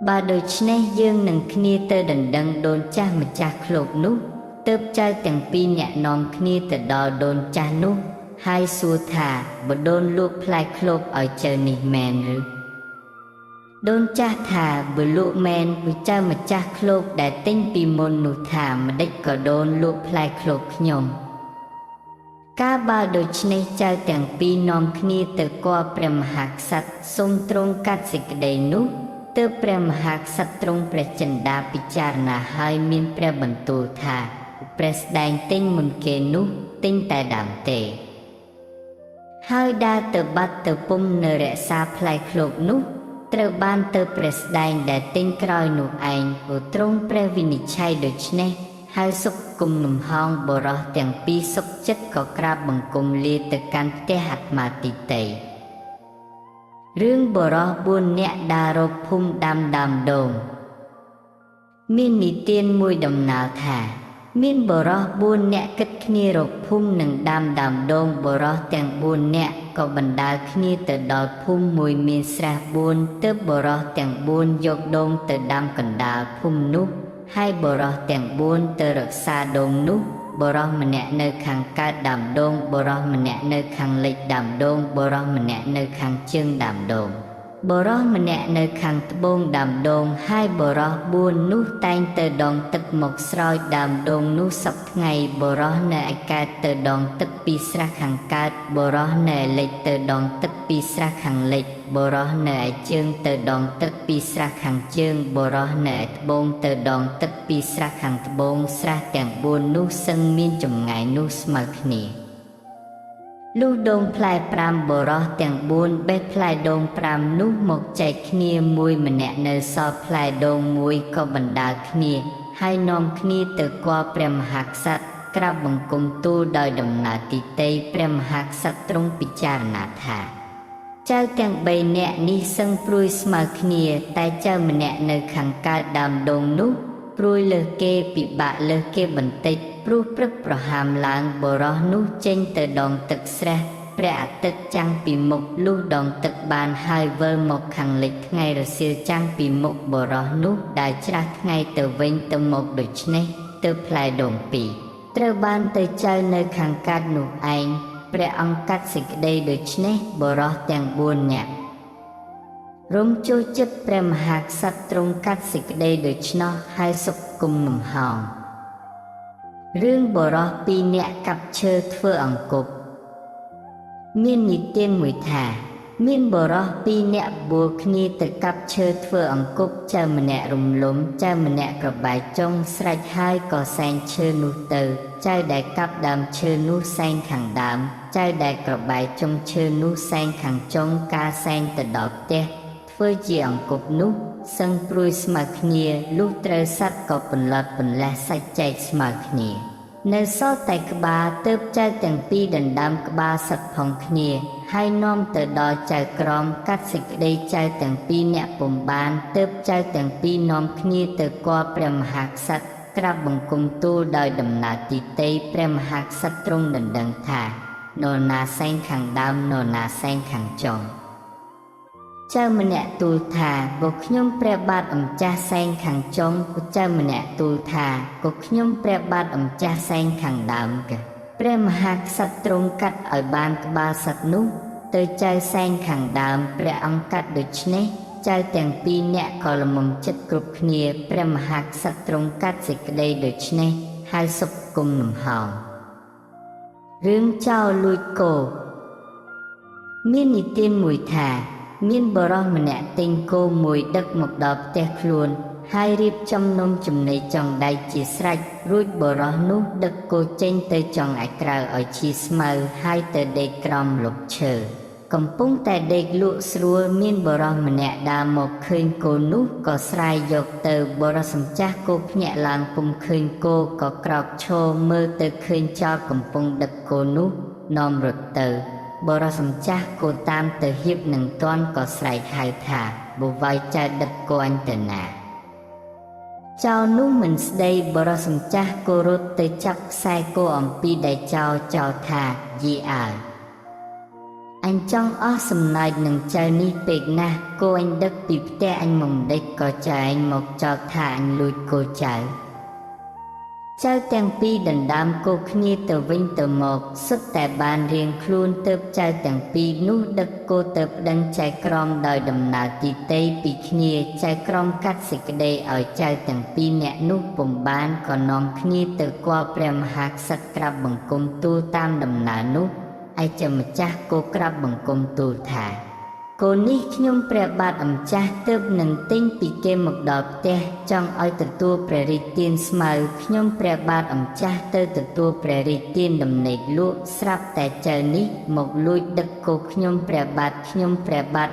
បើដូច្នេះយើងនឹងគ្នាទៅដណ្ដឹងដូនចាស់ម្ចាស់ឃ្លោកនោះទើបចៅទាំងពីរអ្នកនាំគ្នាទៅដល់ដូនចាស់នោះហើយសួរថាបើដូនលក់ផ្លែឃ្លោកឲ្យចៅនេះមែនឬ ដូនចាស់ថាបើលក់មែនវាចៅម្ចាស់ឃ្លោកដែលទិញពីមុននោះថាម្ដេចក៏ដូនលក់ផ្លែឃ្លោកខ្ញុំកាលបើដូច្នេះចៅទាំងពីរនាំគ្នាទៅគាល់ព្រះមហាក្សត្រសូមទ្រង់កាត់សេចក្តីនោះទើបព្រះមហាក្សត្រទ្រង់ព្រះចិន្តាពិចារណាហើយមានព្រះបន្ទូលថាព្រះស្ដែងទិញមុនគេនោះទិញតែដើមទេហើយដើរទៅបាត់ទៅពុំនៅរក្សាផ្លែឃ្លោកនោះត្រូវបានទៅព្រះស្ដែងដែលទិញក្រោយនោះឯងព្រោះទ្រង់ព្រះវិនិច្ឆ័យដូច្នេះហើយសុខគុំលំហងបរោះទាំងពីរសុខចិត្តក៏ក្រាបបង្គំលាទៅកាន់ផ្ទះអាត្មាទីតីរឿងបរោះ4នាក់ដើររកភូមិដាំដើមដូងមាននិទានមួយដំណាលថាមានបរោះ4នាក់គិតគ្នារកភូមិនឹងដាំដើមដូងបរោះទាំង4នាក់ក៏បណ្ដាលគ្នាទៅដល់ភូមិមួយមានស្រះ4ទើបបរោះទាំង4យកដូងទៅដាំកណ្ដាលភូមិនោះហើយបរោះទាំង4ទៅរក្សាដូងនោះបរោះម្នាក់នៅខាងកើតដើមដូងបរោះម្នាក់នៅខាងលិចដើមដូងបរោះម្នាក់នៅខាងជើងដើមដូងបរោះម្នាក់នៅខាងត្បូងដើមដូងហើយបរោះ4នោះតែងទៅដងទឹកមកស្រោចដើមដូងនោះសប្ថ្ងៃបរោះនៅឯកើតទៅដងទឹកពីស្រះខាងកើតបរោះនៅឯលិចទៅដងទឹកពីស្រះខាងលិចបរោះនៅឯជើងទៅដងទឹកពីស្រះខាងជើងបរោះនៅឯត្បូងទៅដងទឹកពីស្រះខាងត្បូងស្រះទាំង4នោះសឹងមានចម្ងាយនោះស្មើគ្នាលុះដូងផ្លែ5បរោះទាំង4បេះផ្លែដូង5នោះមកចែកគ្នាមួយម្នាក់នៅសល់ផ្លែដូងមួយក៏បណ្ដាលគ្នាហើយនាំគ្នាទៅគាល់ព្រះមហាក្សត្រក្រាបបង្គំទូលដោយដំណើរទីតីព្រះមហាក្សត្រទ្រង់ពិចារណាថាចៅទាំង3នាក់នេះសឹងព្រួយស្មើគ្នាតែចៅម្នាក់នៅខាងកើតដើមដូងនោះព្រួយលើសគេពិបាកលើសគេបន្តិចព្រោះព្រឹកប្រហាមឡើងបរោះនោះចេញទៅដងទឹកស្រះព្រះអាទិត្យចាំងពីមុខលុះដងទឹកបានហើយវិលមកខាងលិចថ្ងៃរសៀលចាំងពីមុខបរោះនោះដែលច្រាស់ថ្ងៃទៅវិញទៅមកដូច្នេះទើបផ្លែដូង2ត្រូវបានទៅចៅនៅខាងកើតនោះឯងព្រះអង្គកាត់សេចក្តីដូច្នេះបរោះទាំង4នាក់រំចូលចិត្តព្រះមហាក្សត្រទ្រង់កាត់សេចក្តីដូច្នោះហើយសុខគុំលំហងរឿងបរោះ2នាក់កាប់ឈើធ្វើអង្គប់មាននិទានមួយថាមានបរោះ2នាក់បួលគ្នាទៅកាប់ឈើធ្វើអង្គប់ចៅម្នាក់រំលំចៅម្នាក់ក្របែកចុងស្រេចហើយក៏សែងឈើនោះទៅចៅដែលកាប់ដើមឈើនោះសែងខាងដើមចៅដែលក្របែកចុងឈើនោះសែងខាងចុងការសែងទៅដល់ផ្ទះធ្វើជាអង្គប់នោះសឹងព្រួយស្មើគ្នាលុះត្រូវសត្វក៏បន្លត់បន្លះសាច់ចែកស្មើគ្នានៅសល់តែក្បាលទើបចៅទាំងពីរដណ្ដើមក្បាលសត្វផងគ្នាហើយនាំទៅដល់ចៅក្រមកាត់សេចក្តីចៅទាំងពីរអ្នកពុំបានទើបចៅទាំងពីរនាំគ្នាទៅគាល់ព្រះមហាក្សត្រក្រាបបង្គំទូលដោយដំណើរទីតីព្រះមហាក្សត្រទ្រង់ដណ្ដឹងថានរណាសែងខាងដើមនរណាសែងខាងចុងចៅម្នាក់ទូលថាក៏ខ្ញុំព្រះបាទអម្ចាស់សែងខាងចុងក៏ចៅម្នាក់ទូលថាក៏ខ្ញុំព្រះបាទអម្ចាស់សែងខាងដើមកែព្រះមហាក្សត្រទ្រង់កាត់ឲ្យបានក្បាលសត្វនោះទៅចៅសែងខាងដើមព្រះអង្គកាត់ដូច្នេះចៅទាំងពីរនាក់ក៏ល្មមចិត្តគ្រប់គ្នាព្រះមហាក្សត្រទ្រង់កាត់សេចក្តីដូច្នេះហើយសុខគុំលំហងរឿងចោរលួចគោមាននិទានមួយថាមានបរិសម្នាក់ទិញគោមួយដឹកមកដល់ផ្ទះខ្លួនហើយរៀបចំនំចំណីចុងដៃជាស្រេចរួចបរិសនោះដឹកគោចេញទៅចុងឯក្រៅឲ្យឈីស្មៅហើយទៅដេកក្រោមម្លប់ឈើកំពុងតែដេកលក់ស្រួលមានបរិសម្នាក់ដើរមកឃើញគោនោះក៏ស្រាយយកទៅបរិសម្ចាស់គោភ្ញាក់ឡើងពុំឃើញគោក៏ក្រោកឈរមើលទៅឃើញចោរកំពុងដឹកគោនោះនាំរត់ទៅបរិសម្ចាស់គោតាមទៅហៀបនឹងទាន់ក៏ស្រែកហៅថាបវាយចៅដឹកគោអញទៅណាចៅនោះមិនស្ដីបរិសម្ចាស់គោរត់ទៅចាប់ខ្សែគោអំពីដៃចៅថាយីអើអញចង់អស់សំណើចនឹងចៅនេះពេកណាស់គោអញដឹកពីផ្ទះអញមកម្ដេចក៏ចៅអញមកចោទថាអញលួចគោចៅ ចៅទាំងពីរដណ្ដើមគោគ្នាទៅវិញទៅមកសុទ្ធតែបានរៀងខ្លួនទើបចៅទាំងពីរនោះដឹកគោទៅប្តឹងចៅក្រមដោយដំណើរទីតីពីគ្នាចៅក្រមកាត់សេចក្តីឲ្យចៅទាំងពីរអ្នកនោះពុំបានក៏នាំគ្នាទៅគាល់ព្រះមហាក្សត្រក្រាបបង្គំទូលតាមដំណើរនោះឯចម្ចាស់គោក្រាបបង្គំទូលថាគោនេះខ្ញុំព្រះបាទអម្ចាស់ទើបនឹងទិញពីគេមកដល់ផ្ទះចង់ឲ្យទទួលព្រះរាជទានស្មៅខ្ញុំព្រះបាទអម្ចាស់ទៅទទួលព្រះរាជទានដំណេកលក់ស្រាប់តែចៅនេះមកលួចដឹកគោខ្ញុំព្រះបាទ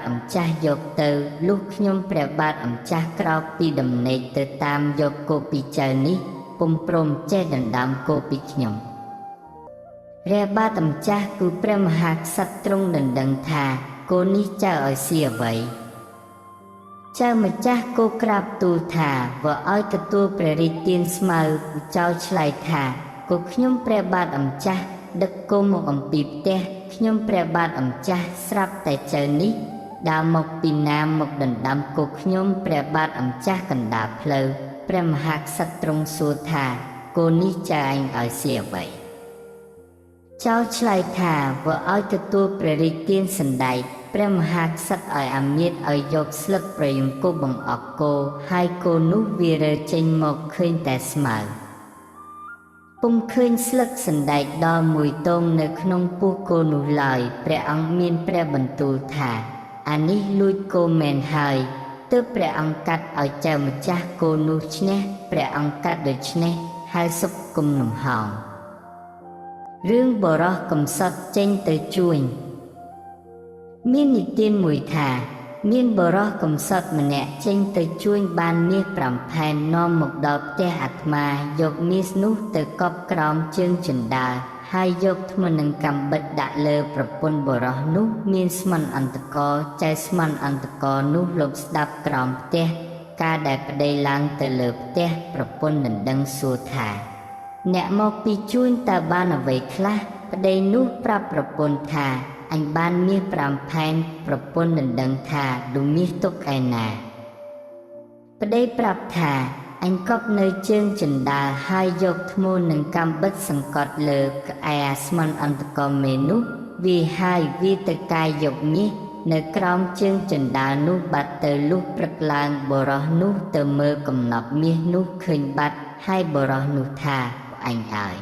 អម្ចាស់យកទៅលុះខ្ញុំព្រះបាទអម្ចាស់ក្រោកពីដំណេកទៅតាមយកគោពីចៅនេះពុំព្រមចេះដណ្ដើមគោពីខ្ញុំព្រះបាទអម្ចាស់គឺព្រះមហាក្សត្រទ្រង់ដណ្ដឹងថាគោនេះចៅឲ្យស៊ីអ្វីចៅម្ចាស់គោក្រាបទូលថាបើឲ្យទទួលព្រះរាជទានស្មៅចៅឆ្លើយថាគោខ្ញុំព្រះបាទអម្ចាស់ដឹកគោមកអំពីផ្ទះខ្ញុំព្រះបាទអម្ចាស់ស្រាប់តែចៅនេះដើរមកពីណាមកដណ្ដើមគោខ្ញុំព្រះបាទអម្ចាស់កណ្ដាលផ្លូវព្រះមហាក្សត្រទ្រង់សួរថាគោនេះចៅឯងឲ្យស៊ីអ្វីចៅឆ្លើយថាបើឲ្យទទួលព្រះរាជទានសណ្ដែកព្រះមហាក្សត្រឲ្យអាមាត្យឲ្យយកស្លឹកប្រយង្គប់បង្អក់គោហើយគោនោះវារើចេញមកឃើញតែស្មៅពុំឃើញស្លឹកសណ្ដែកដល់មួយទងនៅក្នុងពោះគោនោះឡើយព្រះអង្គមានព្រះបន្ទូលថាអានេះលួចគោមែនហើយទើបព្រះអង្គកាត់ឲ្យចៅម្ចាស់គោនោះឈ្នះព្រះអង្គកាត់ដូច្នេះហើយសុខគុំលំហោងរឿងបរោះកំសត់ចេញទៅជួញមាននិទានមួយថាមានបរោះកំសត់ម្នាក់ចេញទៅជួញបានមាស5ផែននាំមកដល់ផ្ទះអាត្មាយកមាសនោះទៅកប់ក្រោមជើងជណ្ដើរហើយយកធ្មេញនឹងកាំបិតដាក់លើប្រពន្ធបរោះនោះមានស្មានអន្តកចៅស្មានអន្តកនោះលបស្ដាប់ក្រោមផ្ទះការដែលប្តីឡើងទៅលើផ្ទះប្រពន្ធដណ្ដឹងសួរថាអ្នកមកពីជួញតើបានអ្វីខ្លះប្តីនោះប្រាប់ប្រពន្ធថាអញបានមាស5ផែនប្រពន្ធដណ្ដឹងថាឌូមាសទុកឯណាប្តីប្រាប់ថាអញកប់នៅជើងជណ្ដើរហើយយកធ្នូនឹងកាំបិតសង្កត់លើក្អែអាស្មានអន្តកមេនោះវាហើយវាទៅកាយយកមាសនៅក្រោមជើងជណ្ដើរនោះបាត់ទៅលុះព្រឹកឡើងបរោះនោះទៅមើលកំណប់មាសនោះឃើញបាត់ហើយបរោះនោះថាអញឲ្យ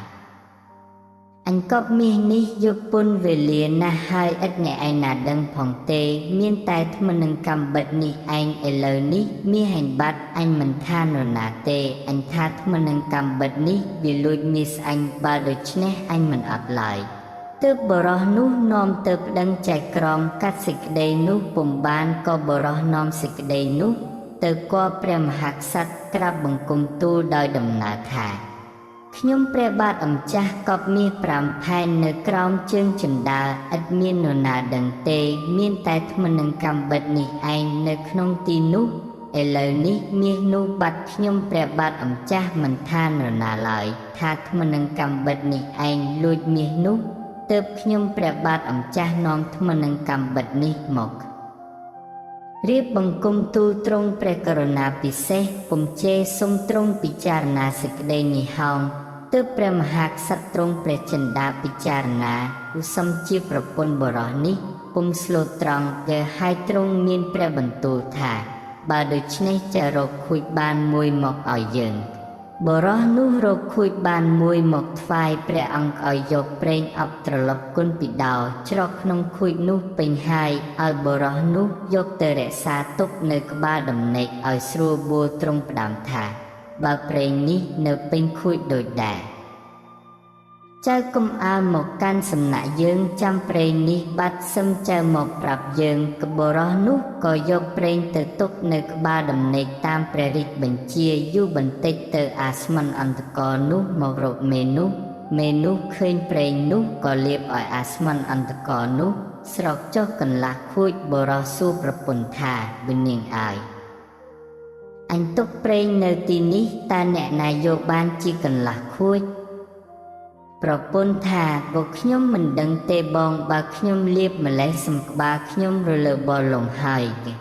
អញកប់មាសនេះយកពុនវេលាណាស់ហើយឥតអ្នកឯណាដឹងផងទេមានតែធ្មេញនឹងកាំបិតនេះឯងឥឡូវនេះមាសឯងបាត់អញមិនថានរណាទេអញថាធ្មេញនឹងកាំបិតនេះវាលួចមាសអញបើដូច្នេះអញមិនអត់ឡើយទើបបរោះនោះនាំទៅប្តឹងចែកក្រមកាត់សេចក្តីនោះពុំបានក៏បរោះនាំសេចក្តីនោះទៅគាល់ព្រះមហាក្សត្រក្រាបបង្គំទូលដោយដំណើរថាខ្ញុំព្រះបាទអម្ចាស់កប់មាស5ផែននៅក្រោមជើងជណ្ដើរឥតមាននរណាដឹងទេមានតែធ្មេញនឹងកាំបិតនេះឯងនៅក្នុងទីនោះឥឡូវនេះមាសនោះបាត់ខ្ញុំព្រះបាទអម្ចាស់មិនថានរណាឡើយថាធ្មេញនឹងកាំបិតនេះឯងលួចមាសនោះទើបខ្ញុំព្រះបាទអម្ចាស់នាំធ្មេញនឹងកាំបិតនេះមករៀបបង្គំទូលទ្រង់ព្រះករុណាពិសេសពុំជេរសុំទ្រង់ពិចារណាសេចក្តីនេះហោងទើបព្រះមហាក្សត្រទ្រង់ព្រះចិន្តាពិចារណាឧសមជាប្រពន្ធបរោះនេះពុំស្លូតត្រង់គេហើយទ្រង់មានព្រះបន្ទូលថាបើដូច្នេះจะរកខួចបានមួយមកឲ្យយើងបរោះនោះរកខួចបានមួយមកថ្វាយព្រះអង្គឲ្យយកប្រេងអប់ត្រឡប់គុណពីដោច្រកក្នុងខួចនោះពេញហើយឲ្យបរោះនោះយកទៅរក្សាទុកនៅក្បាលដំណេកឲ្យស្រួលបួលទ្រង់ផ្ដាំថាបើប្រេងនេះនៅពេញខួចដូចដែរចៅកុំអាលមកកាន់សំណាក់យើងចាំប្រេងនេះបាត់សឹមចៅមកប្រាប់យើងកបរោះនោះក៏យកប្រេងទៅទុកនៅក្បាលដំណេកតាមព្រះរាជបញ្ជាយូរបន្តិចទៅអាស្មានអន្តកនោះមករកមេនោះឃើញប្រេងនោះក៏លាបឲ្យអាស្មានអន្តកនោះស្រោកចុះកន្លះខួចបរោះសួរប្រពន្ធថាវិនាងអើយអញទុកប្រេងនៅទីនេះតើអ្នកណាយកបានជាកន្លះខួចប្រពន្ធថាពួកខ្ញុំមិនដឹងទេបងបើខ្ញុំលាបម្លេះសំក្បាលខ្ញុំរលើបលងហើយទេ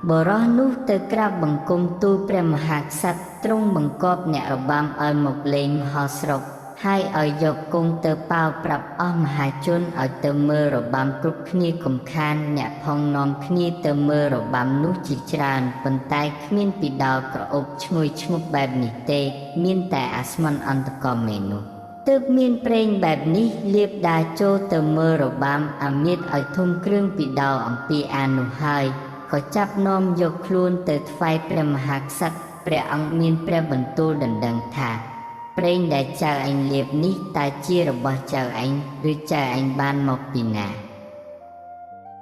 បរោះនោះទៅក្រាបបង្គំទូលព្រះមហាក្សត្រទ្រង់បង្គាប់អ្នករបាំឲ្យមកលេងមហោស្រពហើយឲ្យយកគង់ទៅប៉ាវប្រាប់អស់មហាជនឲ្យទៅមើលរបាំគ្រប់គ្នាកុំខានអ្នកផងនាំគ្នាទៅមើលរបាំនោះជាច្រើនប៉ុន្តែគ្មានពីដោក្រអូបឈ្ងុយឈ្ងប់បែបនេះទេមានតែអាស្មន់អន្តកមេនោះទើបមានប្រេងបែបនេះលាបដាចូលទៅមើលរបាំអាមាត្យឲ្យធុំគ្រឿងពីដោអំពីអានោះហើយក៏ចាប់នាំយកខ្លួនទៅថ្វាយព្រះមហាក្សត្រព្រះអង្គមានព្រះបន្ទូលដណ្ដឹងថាប្រេងដែលចៅឯងលាបនេះតើជារបស់ចៅឯងឬចៅឯងបានមកពីណា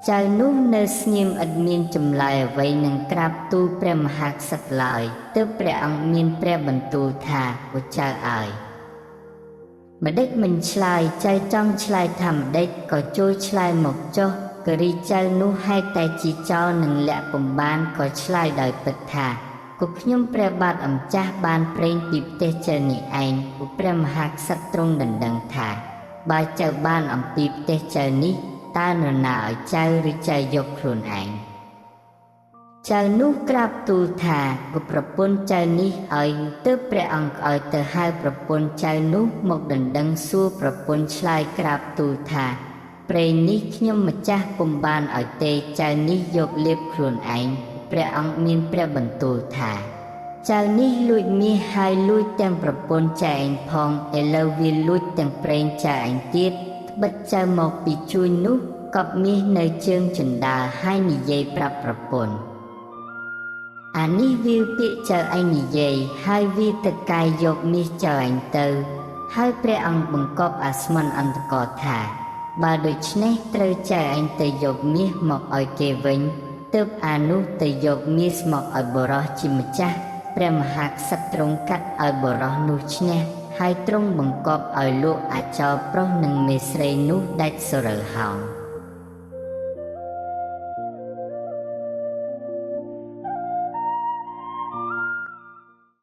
ចៅនោះនៅស្ងៀមឥតមានចម្លើយអ្វីនឹងក្រាបទូលព្រះមហាក្សត្រឡើយទើបព្រះអង្គមានព្រះបន្ទូលថាអូចៅអើយម្ដេចមិនឆ្លើយចៅចង់ឆ្លើយថាម្ដេចក៏ចូលឆ្លើយមកចុះករីចៅនោះហេតុតែជាចោលនឹងលាក់ពំបានក៏ឆ្លើយដោយពិតថាក៏ខ្ញុំព្រះបាទអម្ចាស់បានប្រេងពីប្រទេសចៅនេះឯងព្រះមហាក្សត្រទ្រង់ដណ្ដឹងថាបើចៅបានអំពីប្រទេសចៅនេះតើនរណាឲ្យចៅឬចៅយកខ្លួនឯងចៅនោះក្រាបទូលថាក៏ប្រពន្ធចៅនេះឲ្យទើបព្រះអង្គឲ្យទៅហៅប្រពន្ធចៅនោះមកដណ្ដឹងសួរប្រពន្ធឆ្លើយក្រាបទូលថាប្រេងនេះខ្ញុំម្ចាស់ពុំបានឲ្យទេចៅនេះយកលាបខ្លួនឯងព្រះអង្គមានព្រះបន្ទូលថាចៅនេះលួចមាសហើយលួចទាំងប្រពន្ធចៅឯងផងឥឡូវវាលួចទាំងប្រេងចៅឯងទៀតត្បិតចៅមកពីជួញនោះកប់មាសនៅជើងជណ្ដើរហើយនិយាយប្រាប់ប្រពន្ធអានេះវាពាក្យចៅឯងនិយាយហើយវាទៅកាយយកមាសចៅឯងទៅហើយព្រះអង្គបង្គាប់អាស្មន់អន្តកថាបើដូច្នេះត្រូវចៅឯងទៅយកមាសមកឲ្យគេវិញទើបអានោះទៅយកមាសមកឲ្យបរោះជាម្ចាស់ព្រះមហាក្សត្រទ្រង់កាត់ឲ្យបរោះនោះឈ្នះហើយទ្រង់បង្គាប់ឲ្យលោកអាចោរប្រុសនិងមេស្រីនោះដាច់សរៅហោង